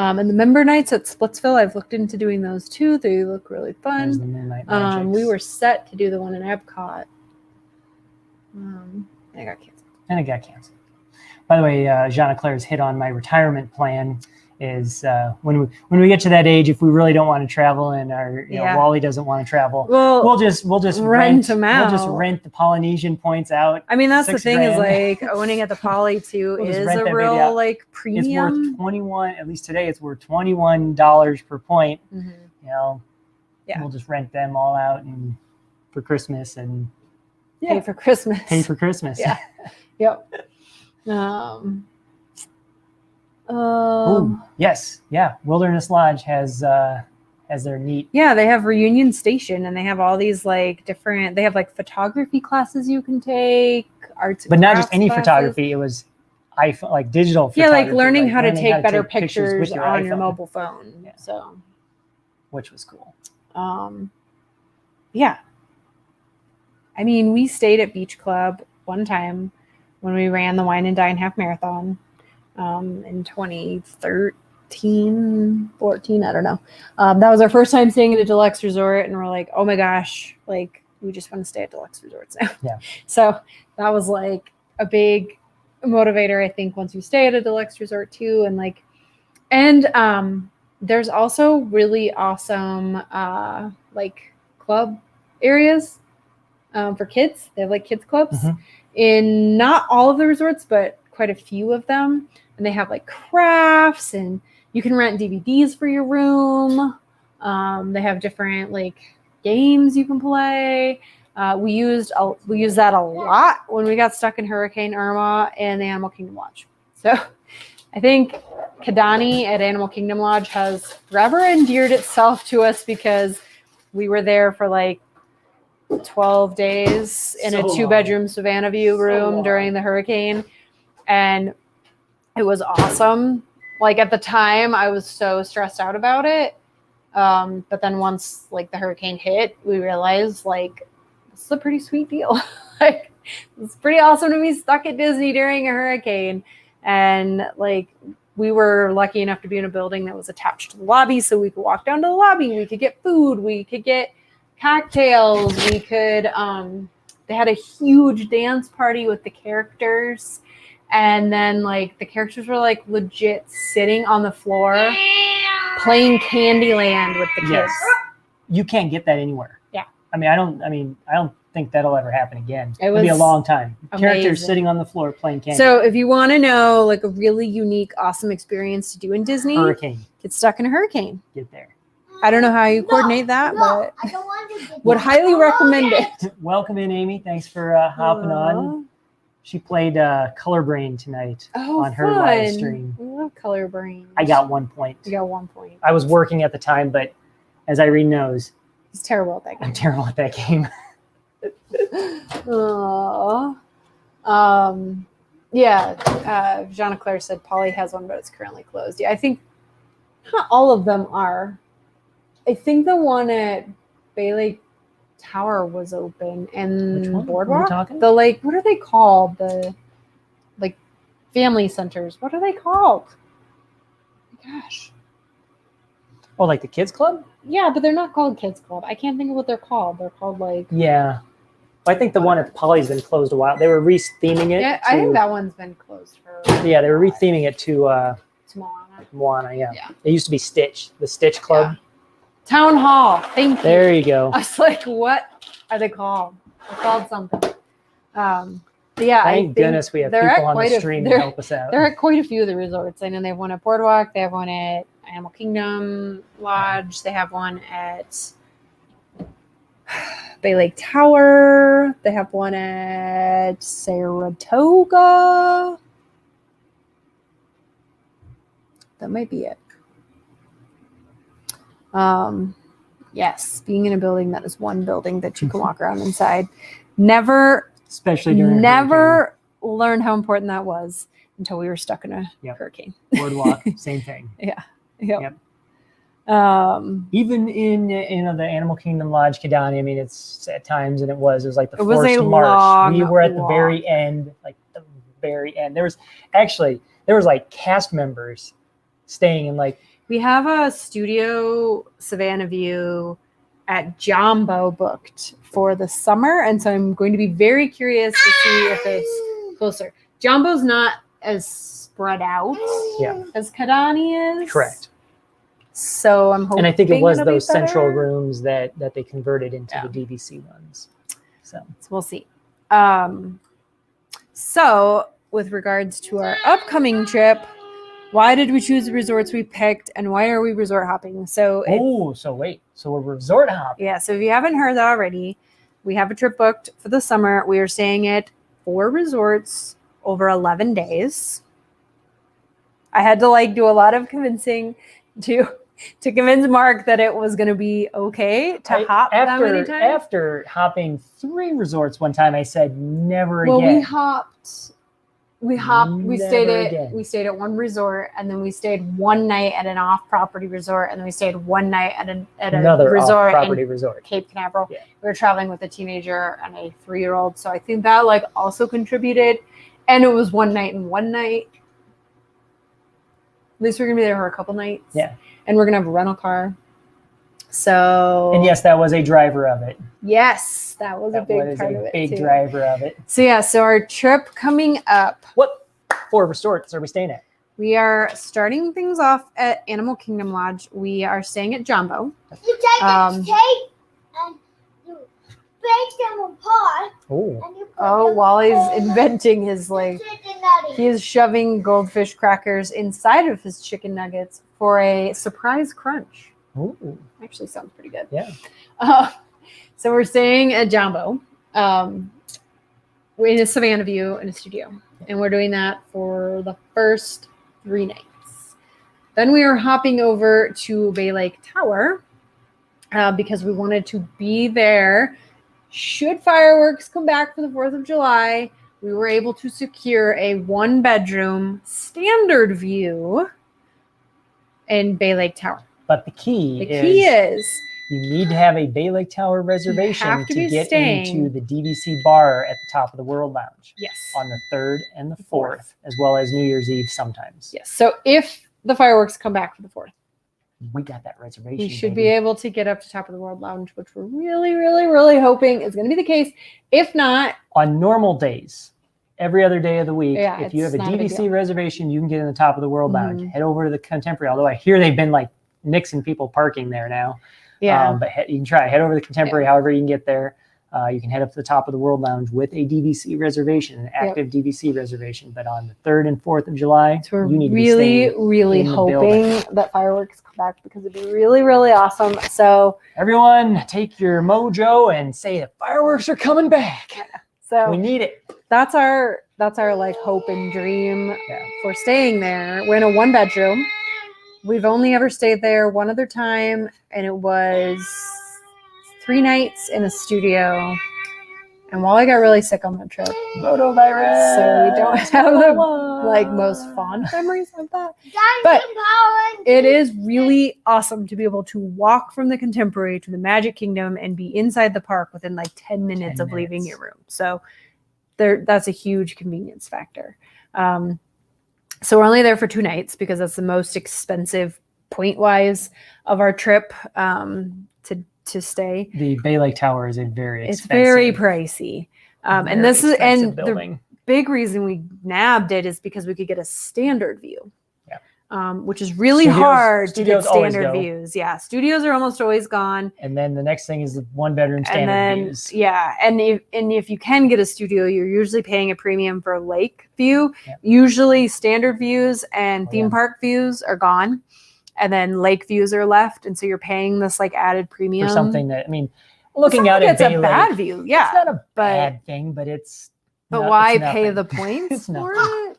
And the member nights at Splitsville, I've looked into doing those too. They look really fun. The Moonlight Magics. We were set to do the one in Epcot. And it got canceled. By the way, Jeanne Claire's hit on my retirement plan is when we get to that age, if we really don't want to travel and our Wally doesn't want to travel, we'll just rent them out. We'll just rent the Polynesian points out. I mean, that's the thing $6,000. Is like owning at the Poly too is a real like premium. It's worth 21. At least today, it's worth $21 per point. Mm-hmm. We'll just rent them all out and for Christmas and pay for Christmas. Pay for Christmas. Yeah. Yep. Yes. Yeah. Wilderness Lodge has their neat. Yeah, they have Reunion Station, and they have all these like different. They have like photography classes you can take, arts, and but not just any classes. Photography. It was like digital photography. Yeah, like learning how to take better pictures with on your mobile phone. Yeah. So, which was cool. Yeah. I mean, we stayed at Beach Club one time when we ran the Wine and Dine Half Marathon. In 2013, 14, I don't know. That was our first time staying at a deluxe resort, and we're like, oh my gosh, like we just want to stay at deluxe resorts now. Yeah. So that was like a big motivator, I think, once you stay at a deluxe resort too. And there's also really awesome like club areas for kids. They have like kids clubs in not all of the resorts, but quite a few of them. And they have like crafts, and you can rent DVDs for your room. They have different like games you can play. We used that a lot when we got stuck in Hurricane Irma and the Animal Kingdom Lodge. So I think Kidani at Animal Kingdom Lodge has forever endeared itself to us because we were there for like 12 days in a So 2-bedroom Savannah View room long. during the hurricane. And it was awesome. Like at the time, I was so stressed out about it. But then once like the hurricane hit, we realized like this is a pretty sweet deal. Like it's pretty awesome to be stuck at Disney during a hurricane. And like we were lucky enough to be in a building that was attached to the lobby, so we could walk down to the lobby. We could get food. We could get cocktails. We could. They had a huge dance party with the characters. And then, like, the characters were, like, legit sitting on the floor playing Candyland with the kids. Yes. You can't get that anywhere. Yeah. I don't think that'll ever happen again. It It'll be a was long time. Characters amazing. sitting on the floor playing Candy. So if you want to know, like, a really unique, awesome experience to do in Disney, Hurricane. get stuck in a hurricane. Get there. I don't know how you coordinate that, but I don't want to get would highly recommend it. Welcome in, Amy. Thanks for hopping on. She played Color Brain tonight on her live stream. I love Color Brain. I got 1 point. You got 1 point. I was working at the time, but as Irene knows, He's terrible at that I'm game. terrible at that game. Jeanna Claire said Polly has one, but it's currently closed. Yeah, I think not all of them are. I think the one at Bay Lake Tower was open, and Which one? Boardwalk. What are we talking? The like, what are they called? The like family centers. What are they called? Oh my gosh. Oh, like the kids club? Yeah, but they're not called Kids Club. I can't think of what they're called. They're called like. Yeah. I think the one at Polly's been closed a while. They were re-theming it. Yeah, I think that one's been closed for. Yeah, they were re-theming it to Moana. Moana. Yeah. Yeah. It used to be Stitch, the Stitch Club. Town Hall. Thank you. There you go. I was like, what are they called? They're called something. But yeah, I Thank think goodness we have they're people at on quite the a- stream to they're- help us out. They're at quite a few of the resorts. I know they have one at Boardwalk. They have one at Animal Kingdom Lodge. They have one at Bay Lake Tower. They have one at Saratoga. That might be it. Yes, being in a building that is one building that you can walk around inside. Especially during a hurricane. Never learned how important that was until we were stuck in a Yep. hurricane. Boardwalk, same thing. Yep. Yep. Even in the Animal Kingdom Lodge, Kidani, I mean, it's at times, and it was like the It was forced a march. long We were at the walk. very end, like the very end. There was like cast members staying in like. We have a studio Savannah View at Jumbo booked for the summer, and so I'm going to be very curious to see if it's closer. Jumbo's not as spread out Yeah. as Kidani is. Correct. So I'm hoping. And I think it was it'll be those central better. rooms that they converted into Yeah. the DVC ones. So We'll see. So with regards to our upcoming trip, why did we choose the resorts we picked, and why are we resort hopping? So so we're resort hopping. yeah, so if you haven't heard that already, we have a trip booked for the summer. We are staying at 4 resorts over 11 days. I had to do a lot of convincing to convince Mark that it was going to be okay to hop that many times. After hopping 3 resorts one time, I said never Well, again. we stayed at one resort, and then we stayed one night at an off-property resort, and then we stayed one night at Another a resort property in resort. Cape Canaveral. Yeah. We were traveling with a teenager and a 3-year-old, so I think that also contributed. And it was one night and one night. At least we're gonna be there for a couple nights. Yeah. And we're gonna have a rental car. So And yes, that was a driver of it. yes, that was a big was part a of it. big too. driver of it. So yeah, so our trip coming up, What 4 resorts are we staying at? we are starting things off at Animal Kingdom Lodge. We are staying at Jumbo. You take Um, the tape and you break them apart Oh, and you put Oh, them Wally's all in inventing his the chicken nugget. he is shoving goldfish crackers inside of his chicken nuggets for a surprise crunch. ooh, Actually sounds pretty good. yeah. So we're staying at Jumbo. We're in a Savannah View in a studio. And we're doing that for the first 3 nights. Then we are hopping over to Bay Lake Tower because we wanted to be there should fireworks come back for the 4th of July, we were able to secure a 1-bedroom standard view in Bay Lake Tower. But the key is you need to have a Bay Lake Tower reservation to to be get staying- into the DVC bar at the top of the World Lounge yes. on the 3rd and the 4th, as well as New Year's Eve sometimes. Yes. So if the fireworks come back for the 4th, We got that reservation. we should baby. be able to get up to top of the World Lounge, which we're really, really, really hoping is going to be the case. If not, On normal days, every other day of the week, Yeah, if you have a it's not a big DVC deal. reservation, you can get in the top of the World Lounge. Mhm. Head over to the Contemporary, although I hear they've been like nixing people parking there now. yeah. But you can try. Head over to the Contemporary, however you can get there. You can head up to the top of the World Lounge with a DVC reservation, an active DVC reservation. But on the 3rd and 4th of July, So we're you need to be really, staying really in the hoping building. that fireworks come back because it'd be really, really awesome. So, Everyone, take your mojo and say the fireworks are coming back. We need it. that's our like hope and dream Yeah. for staying there. We're in a 1-bedroom. We've only ever stayed there one other time, and it was 3 nights in a studio. And Wally got really sick on that trip, Rotavirus. so we don't have the like most fond memories of that. But it is really awesome to be able to walk from the Contemporary to the Magic Kingdom and be inside the park within like 10 minutes 10 of leaving minutes. your room. So that's a huge convenience factor. So we're only there for 2 nights because that's the most expensive point-wise of our trip to stay. The Bay Lake Tower is a very It's expensive. very pricey. And very this is expensive and the building. big reason we nabbed it is because we could get a standard view. Yeah. Which is really Studios- hard to get studios always standard go. views. Yeah, studios are almost always gone. And then the next thing is the 1-bedroom And standard then views. yeah, and if you can get a studio, you're usually paying a premium for lake view. Yeah. Usually standard views and Oh, theme yeah. park views are gone, and then lake views are left, and so you're paying this like added premium For something that, I mean, It's looking not out like at it's Bay a Lake, bad view. Yeah, it's not a but- bad thing, but it's but no- why it's pay nothing. the points It's for nothing. it?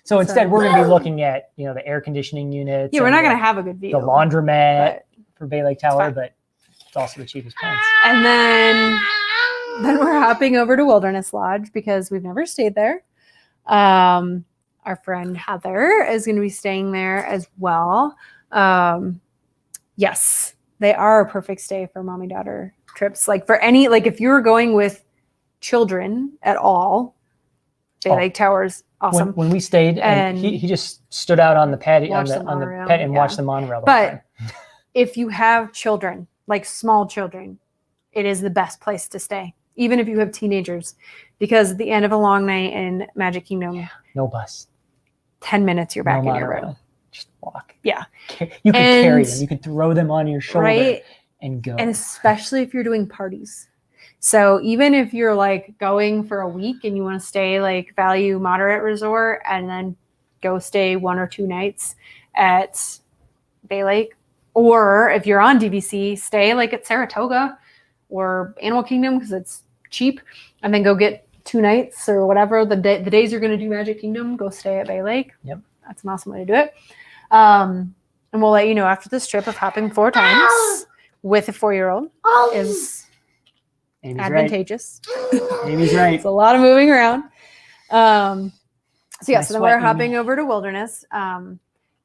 So instead, So- we're going to be looking at, the air conditioning units. Yeah, we're and not going to the- have a good view. the laundromat but- for Bay Lake Tower, fine. but it's also the cheapest points. And then we're hopping over to Wilderness Lodge because we've never stayed there. Our friend Heather is going to be staying there as well. Yes, they are a perfect stay for mommy daughter trips. Like for any, like if you were going with children at all, Bay Oh. Lake Tower's awesome. When we stayed, and And- he just stood out on the patio on Watched the the on the monorail, pet and yeah. watched the monorail. The whole But time. if you have children, like small children, it is the best place to stay, even if you have teenagers, because at the end of a long night in Magic Kingdom, No bus, 10 minutes, you're back no in your monorail. room. Just walk. Yeah. You could carry And- them. You could throw them on your shoulder Right? and go. And especially if you're doing parties. So even if you're like going for a week and you want to stay like value moderate resort and then go stay 1 or 2 nights at Bay Lake, or if you're on DVC, stay like at Saratoga or Animal Kingdom because it's cheap, and then go get 2 nights or whatever the days you're going to do Magic Kingdom, go stay at Bay Lake. Yep. That's an awesome way to do it. And we'll let you know after this trip of hopping 4 times with a 4-year-old is Amy's right. advantageous. Amy's right. It's a lot of moving around. So yeah, My so then we're sweat, hopping Amy. over to Wilderness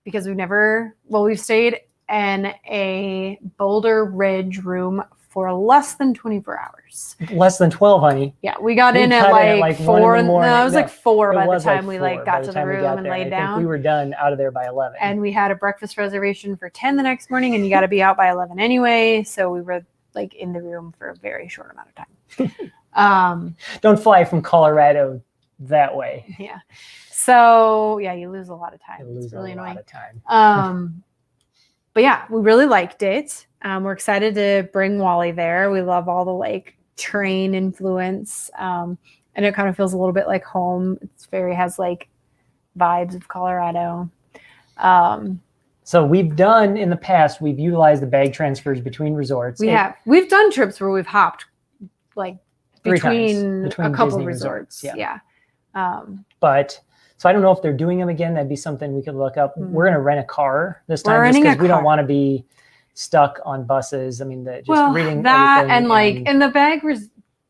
because we've stayed in a Boulder Ridge room for less than 24 hours. Less than 12, honey. Yeah, we got We in cut at in like 1 in 4. the morning. No, it was No, like 4 It by the was time like we 4 like by got to the time we room got and there. laid I down. think we were done out of there by 11. And we had a breakfast reservation for 10 the next morning, and you got to be out by 11 anyway. So we were like in the room for a very short amount of time. Don't fly from Colorado that way. Yeah. So yeah, you lose a lot of time. You lose It's really a annoying. lot of time. But yeah, we really liked it. We're excited to bring Wally there. We love all the like train influence. And it kind of feels a little bit like home. Has like vibes of Colorado. So we've done in the past, we've utilized the bag transfers between resorts. We've done trips where we've hopped like 3 times between between a couple Disney of resorts. resorts, Yeah. But so I don't know if they're doing them again. That'd be something we could look up. Mhm. We're going to rent a car this We're time just renting a because we don't car. want to be stuck on buses. I mean, just Well, reading that everything and like in the bag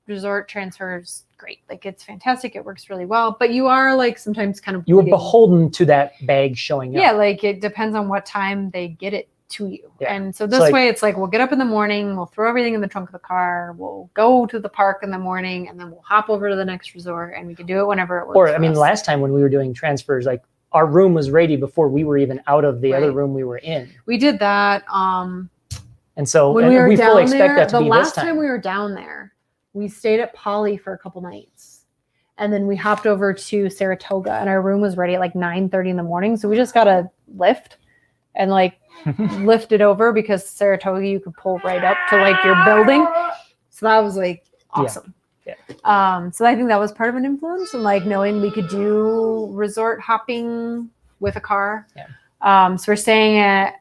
resort transfers, great. Like it's fantastic. It works really well. But you are like sometimes kind of You were bleeding. beholden to that bag showing up. Yeah, like it depends on what time they get it to you. Yeah. And so It's this like- way it's like we'll get up in the morning, we'll throw everything in the trunk of the car, we'll go to the park in the morning, and then we'll hop over to the next resort, and we can do it whenever it works. Or, for I mean, us. last time when we were doing transfers, like our room was ready before we were even out of the other Right. room we were in. We did that And so when and we were we down fully expect there. that to The be last this time. we were down there, we stayed at Polly for a couple nights. And then we hopped over to Saratoga, and our room was ready at like 9:30 in the morning. So we just got a lift and like lifted over, because Saratoga you could pull right up to like your building. So that was like awesome. Yeah. So I think that was part of an influence, and like knowing we could do resort hopping with a car. Yeah. So we're staying at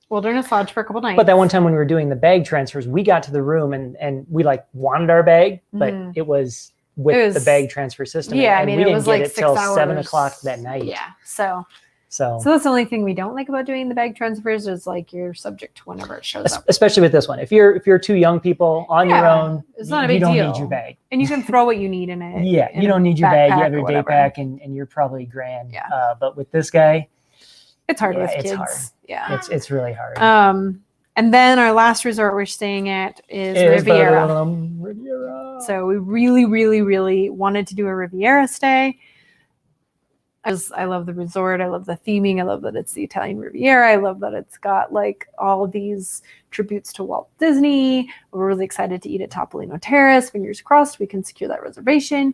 Wilderness Lodge for a couple nights. But that one time when we were doing the bag transfers, we got to the room and we like wanted our bag, but Mhm. it was with the bag transfer system. Yeah, and I mean, we it didn't was get like it 6 till hours. 7:00 that night. Yeah. So So that's the only thing we don't like about doing the bag transfers is like you're subject to whenever it shows up. especially with this one, if you're two young people on your Yeah, own, it's not a you big don't deal. need your bag. And you can throw what you need in it. Yeah, in you a don't need your bag. You backpack have or your day whatever. pack, and you're probably grand. Yeah. But with this guy, It's hard Yeah, with it's kids. hard. Yeah. it's really hard. And then our last resort we're staying at is Is Riviera. Riviera. So we really, really, really wanted to do a Riviera stay. I love the resort. I love the theming. I love that it's the Italian Riviera. I love that it's got like all of these tributes to Walt Disney. We're really excited to eat at Topolino Terrace. Fingers crossed we can secure that reservation.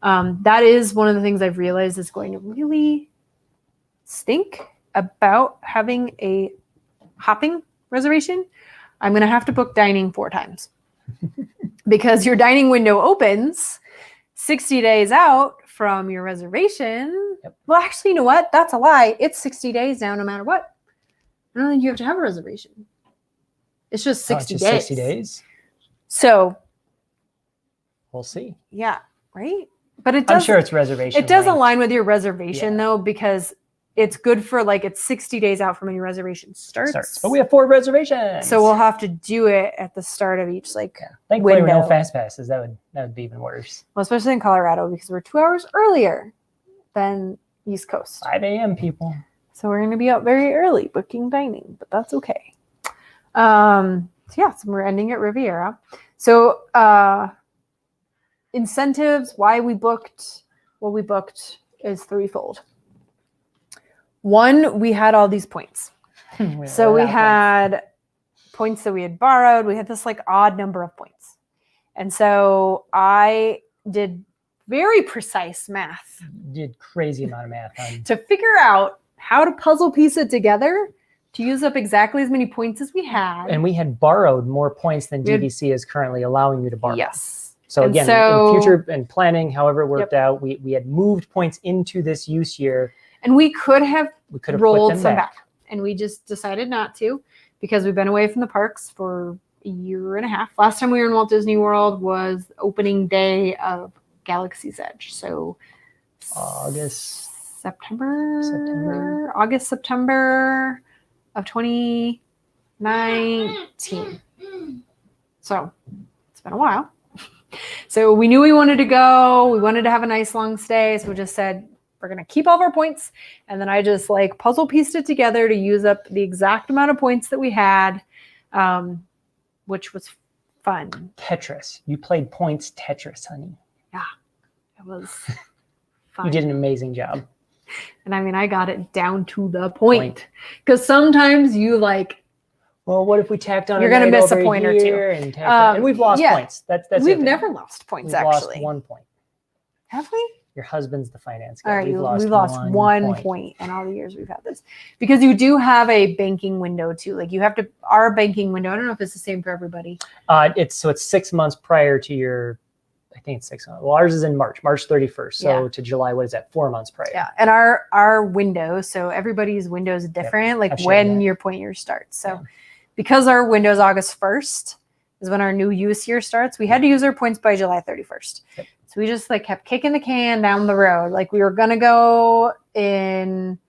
That is one of the things I've realized is going to really stink about having a hopping reservation. I'm going to have to book dining 4 times because your dining window opens 60 days out from your reservation. Yep. Well, actually, you know what? That's a lie. It's 60 days now, no matter what. I don't think you have to have a reservation. It's just 60 just days. 60 days. So, We'll see. yeah, right? But it does, I'm sure it's reservation. it does linked. align with your reservation, Yeah. though, because it's good for like it's 60 days out from when your reservation starts. But we have 4 reservations. So we'll have to do it at the start of each, like, Thankfully, we window. no fast passes. That would be even worse. well, especially in Colorado because we're 2 hours earlier than East Coast. 5 a.m. people. So we're going to be out very early booking dining, but that's okay. So we're ending at Riviera. So incentives, why we booked what we booked is threefold. One, we had all these points. So we had points that we had borrowed. We had this like odd number of points. And so I did very precise math did crazy amount of math on. to figure out how to puzzle piece it together to use up exactly as many points as we had. And we had borrowed more points than We had- DVC is currently allowing you to borrow. Yes. So And again, so- in future and planning, however it worked out, we had moved points into this use year. And we could have We could have rolled put them some back. back. And we just decided not to because we've been away from the parks for a year and a half. Last time we were in Walt Disney World was opening day of Galaxy's Edge. So September of 2019. So it's been a while. So we knew we wanted to go. We wanted to have a nice long stay. So we just said, we're going to keep all of our points. And then I just like puzzle pieced it together to use up the exact amount of points that we had, which was fun. Tetris. You played points Tetris, honey. It was fun. You did an amazing job. And I mean, I got it down to the point. Because sometimes you like, Well, what if we tacked on? You're going gonna to miss a point or two. And, tacked on, and we've lost yeah. points. That's we've it. never lost points, We've actually. lost 1 point. Have we? Your husband's the finance guy. All right, We've we've lost one point in all the years we've had this. Because you do have a banking window too. Like you have to, our banking window, I don't know if it's the same for everybody. It's 6 months prior to your, I think it's 6 months. Well, ours is in March 31st. So to July, what is that? 4 months prior. Yeah. And our window, so everybody's window is different, like I've shared when that. your point year starts. So because our window is August 1st is when our new use year starts, we had to use our points by July 31st. Yep. So we just like kept kicking the can down the road. Like we were going to go in,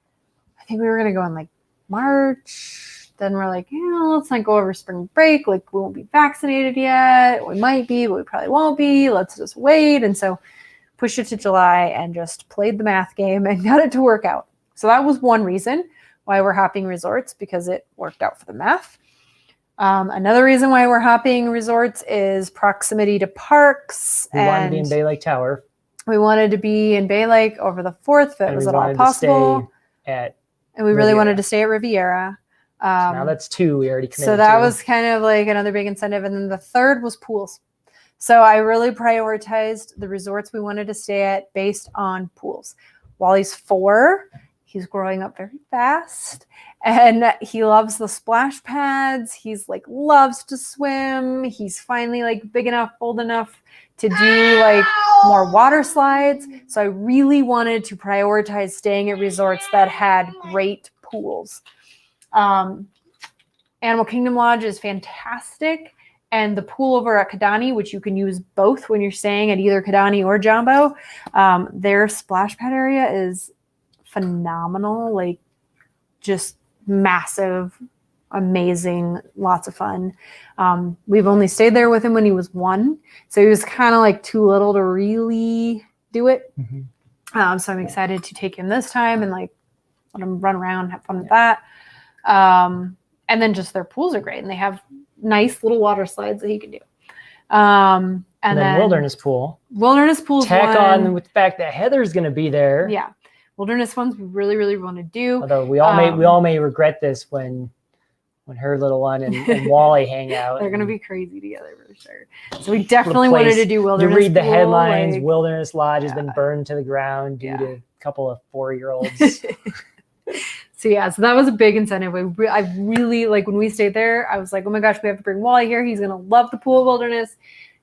I think we were going to go in like March then we're like, let's not go over spring break. Like, we won't be vaccinated yet. We might be, but we probably won't be. Let's just wait. And so pushed it to July and just played the math game and got it to work out. So that was one reason why we're hopping resorts, because it worked out for the math. Another reason why we're hopping resorts is proximity to parks. We wanted to be in Bay Lake Tower. We wanted to be in Bay Lake over the 4th, if it was at all possible. And we really wanted to stay at Riviera. So now that's 2 we already committed So that to. was kind of like another big incentive. And then the third was pools. So I really prioritized the resorts we wanted to stay at based on pools. Wally's 4. He's growing up very fast. And he loves the splash pads. He's like loves to swim. He's finally like big enough, old enough to do like more water slides. So I really wanted to prioritize staying at resorts that had great pools. Animal Kingdom Lodge is fantastic. And the pool over at Kidani, which you can use both when you're staying at either Kidani or Jambo, their splash pad area is phenomenal. Like, just massive, amazing, lots of fun. We've only stayed there with him when he was 1, so he was kind of like too little to really do it. So I'm excited to take him this time and like let him run around, have fun with that. And then just their pools are great, and they have nice little water slides that he can do. And then Wilderness Pool. Wilderness Pool's Tack one. on with the fact that Heather's going to be there. Yeah. Wilderness ones we really, really want to do. Although we all may regret this when her little one and Wally hang out. They're going to be crazy together for sure. So we definitely wanted to do Wilderness You read the Pool, headlines, like, Wilderness Lodge has been burned to the ground due to a couple of 4-year-olds. So that was a big incentive. I really, like, when we stayed there, I was like, oh my gosh, we have to bring Wally here. He's going to love the pool Wilderness.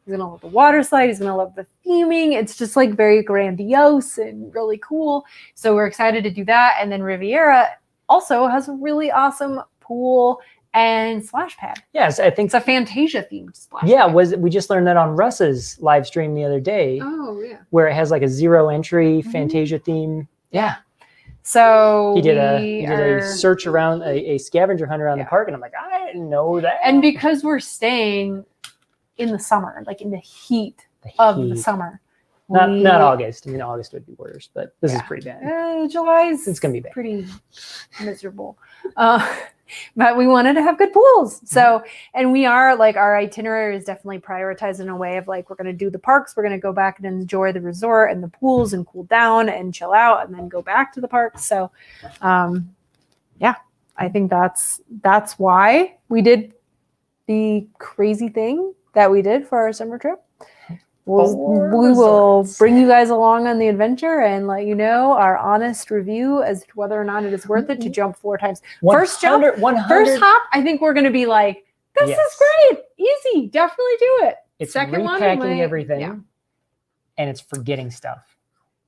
He's going to love the water slide. He's going to love the theming. It's just like very grandiose and really cool. So we're excited to do that. And then Riviera also has a really awesome pool and splash pad. Yes, I think It's a Fantasia themed splash pad. Yeah, we just learned that on Russ's live stream the other day. Oh, yeah. Where it has like a 0 entry Fantasia theme. Yeah. So He did a search around, a scavenger hunt around the park, and I'm like, I didn't know that. And because we're staying in the summer, like in the heat of the summer. Not August. I mean, August would be worse, but this is pretty bad. July's It's going to be bad. Pretty miserable. But we wanted to have good pools. So, and we are like, our itinerary is definitely prioritized in a way of like, we're going to do the parks. We're going to go back and enjoy the resort and the pools and cool down and chill out and then go back to the parks. So, I think that's why we did the crazy thing that we did for our summer trip. We will bring you guys along on the adventure and let you know our honest review as to whether or not it is worth it to jump 4 times. First hop, I think we're going to be like, this is great, easy, definitely do it. It's Second repacking one, everything, and it's forgetting stuff.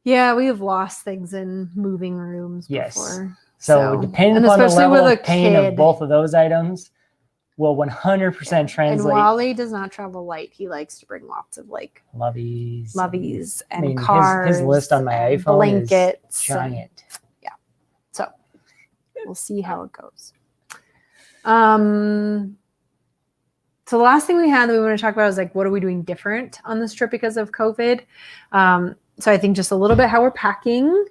Yeah, we have lost things in moving rooms Yes. before. So depending upon the level of pain of both of those items, will 100% translate. And Wally does not travel light. He likes to bring lots of like loveys and cars. His list on my iPhone blankets, is giant. Yeah. So we'll see how it goes. So the last thing we had that we want to talk about is like, what are we doing different on this trip because of COVID? So I think just a little bit how we're packing.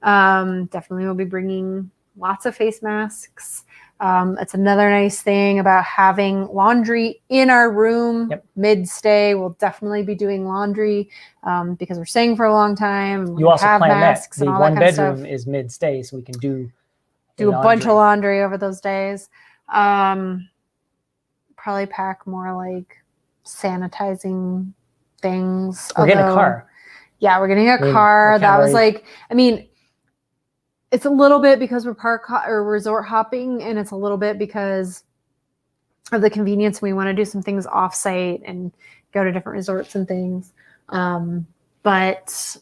Definitely we'll be bringing lots of face masks. It's another nice thing about having laundry in our room mid-stay. We'll definitely be doing laundry because we're staying for a long time. You also have plan masks that. The and all that one kind of bedroom stuff. is mid-stay, so we can do a bunch of laundry over those days. Probably pack more like sanitizing things. We're getting a car. Yeah, we're getting a car. That was like, I mean, it's a little bit because we're resort hopping, and it's a little bit because of the convenience. We want to do some things off-site and go to different resorts and things. But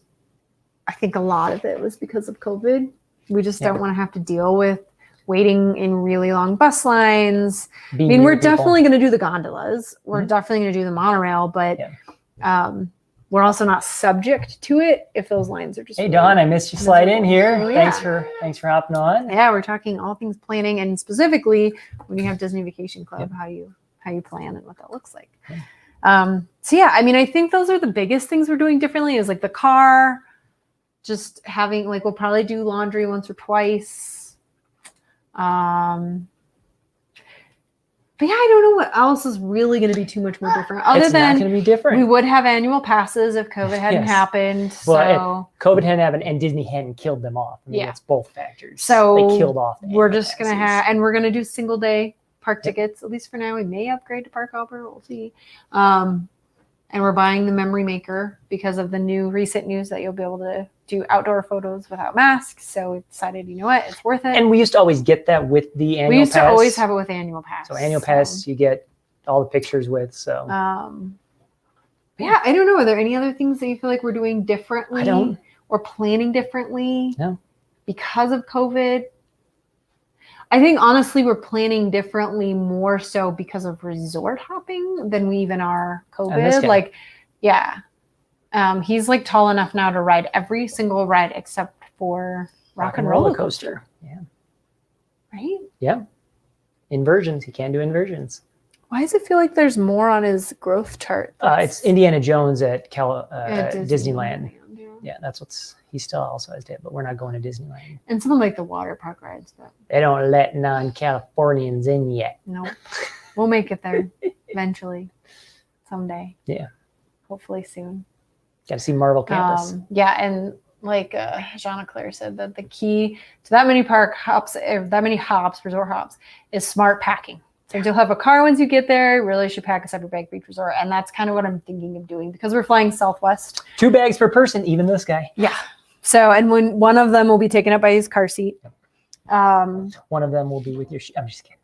I think a lot of it was because of COVID. We just don't want to have to deal with waiting in really long bus lines. We're definitely going to do the gondolas. We're definitely going to do the monorail, but we're also not subject to it if those lines are just. Hey, really Dawn, I missed you slide in here. Oh, yeah. Thanks for hopping on. Yeah, we're talking all things planning, and specifically when you have Disney Vacation Club, how you plan and what that looks like. So yeah, I mean, I think those are the biggest things we're doing differently. Is like the car, just having like we'll probably do laundry once or twice. But yeah, I don't know what else is really going to be too much more different. Other It's than not going to be different. we would have annual passes if COVID hadn't happened. Well, COVID hadn't happened and Disney hadn't killed them off. I mean, it's both factors. So they killed off. We're just going to have, and we're going to do single day park tickets, at least for now. We may upgrade to Park Hopper. We'll see. And we're buying the memory maker because of the new recent news that you'll be able to do outdoor photos without masks. So we decided, you know what, it's worth it. And we used to always get that with the annual pass. We used to always have it with annual pass. So annual pass, you get all the pictures with. So yeah, I don't know. Are there any other things that you feel like we're doing differently or planning differently? No. Because of COVID? I think honestly we're planning differently more so because of resort hopping than we even are COVID. Like, yeah. He's like tall enough now to ride every single ride except for Rock and Roller Coaster. Yeah. Right? Yeah. Inversions. He can do inversions. Why does it feel like there's more on his growth chart? It's Indiana Jones at Disneyland. Yeah, that's he still also has to, but we're not going to Disneyland. And something like the water park rides, but they don't let non-Californians in yet. Nope. We'll make it there eventually, someday. Yeah. Hopefully soon. Got to see Marvel Campus. Yeah, and like Jeanna Claire said, that the key to that many resort hops, is smart packing. So you'll have a car once you get there. You really should pack a separate bag for each resort. And that's kind of what I'm thinking of doing because we're flying Southwest. 2 bags per person, even this guy. Yeah. So, and when one of them will be taken up by his car seat. One of them will be with your I'm just kidding.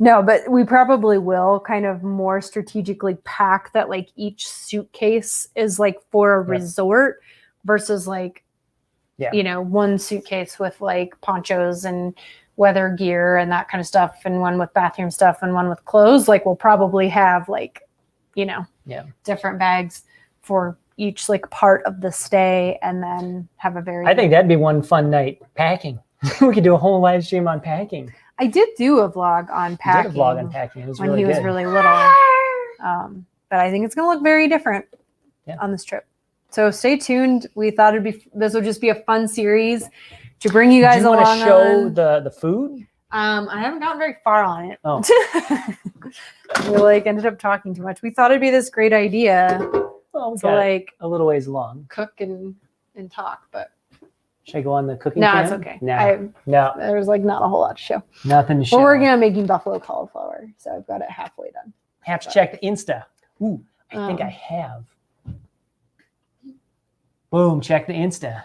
No, but we probably will kind of more strategically pack that like each suitcase is like for a resort versus like, you know, one suitcase with like ponchos and weather gear and that kind of stuff, and one with bathroom stuff and one with clothes. Like we'll probably have like, you know, different bags for each like part of the stay, and then have a very. I think that'd be one fun night packing. We could do a whole live stream on packing. I did do a vlog on packing. You did a vlog on packing. It was when really he was good. really little. But I think it's going to look very different on this trip. So stay tuned. We thought this would just be a fun series to bring you guys along. Do you want to show the food? I haven't gotten very far on it. Oh. We like ended up talking too much. We thought it'd be this great idea Well, to like a little ways along. cook and talk, but should I go on the cooking? no, cam? it's okay. No, there's like not a whole lot to show. nothing to show. We're working on making buffalo cauliflower, so I've got it halfway done. Have to check the Insta. Ooh, I think I have. Boom, check the Insta.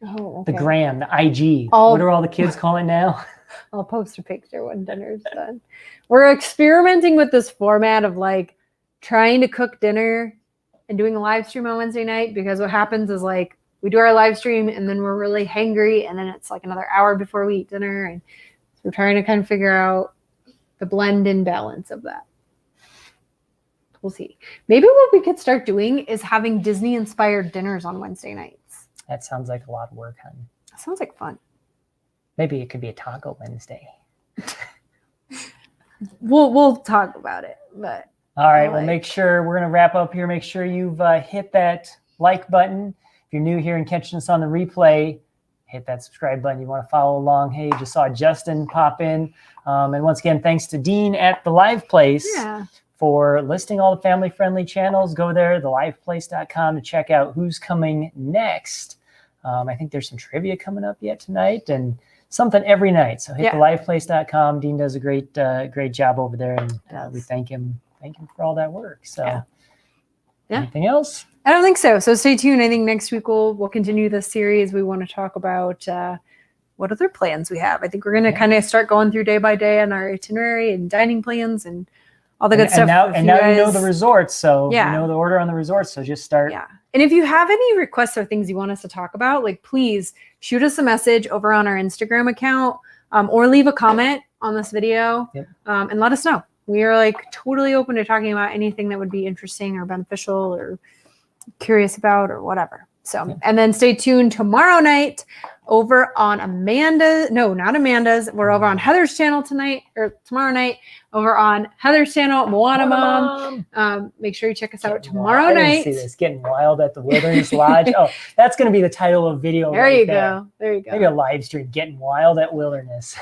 Oh, okay. The gram, the IG. All- What are all the kids calling now? I'll post a picture when dinner's done. We're experimenting with this format of like trying to cook dinner and doing a live stream on Wednesday night, because what happens is like we do our live stream and then we're really hangry, and then it's like another hour before we eat dinner, and so we're trying to kind of figure out the blend and balance of that. We'll see. Maybe what we could start doing is having Disney inspired dinners on Wednesday nights. That sounds like a lot of work, honey. That sounds like fun. Maybe it could be a Taco Wednesday. We'll talk about it, but all right, well, make sure we're going to wrap up here. Make sure you've hit that like button. If you're new here and catching us on the replay, hit that subscribe button. You want to follow along. Hey, just saw Justin pop in. And once again, thanks to Dean at The Live Place for listing all the family-friendly channels. Go there, theliveplace.com, to check out who's coming next. I think there's some trivia coming up yet tonight and something every night. So hit theliveplace.com. Dean does a great job over there, and we thank him for all that work. So anything else? I don't think so. So stay tuned. I think next week we'll continue this series. We want to talk about what other plans we have. I think we're going to kind of start going through day by day on our itinerary and dining plans and all the good stuff. And now you know the resorts, so you know the order on the resorts. So just start. Yeah. And if you have any requests or things you want us to talk about, like please shoot us a message over on our Instagram account, or leave a comment on this video, and let us know. We are like totally open to talking about anything that would be interesting or beneficial or curious about or whatever. So, and then stay tuned tomorrow night over on not Amanda's. We're over on Heather's channel tomorrow night over on Heather's channel, Moana Mom. Make sure you check us out tomorrow night. I didn't see this. Getting Wild at the Wilderness Lodge. Oh, that's going to be the title of video. There you go. There you go. Maybe a live stream, Getting Wild at Wilderness.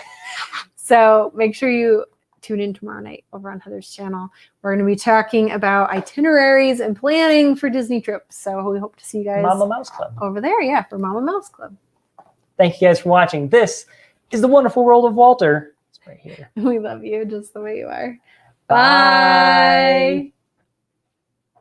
So make sure you tune in tomorrow night over on Heather's channel. We're going to be talking about itineraries and planning for Disney trips. So we hope to see you guys Mama Mouse Club over there. Yeah, for Mama Mouse Club. Thank you guys for watching. This is the wonderful world of Walter. It's right here. We love you just the way you are. Bye. Bye.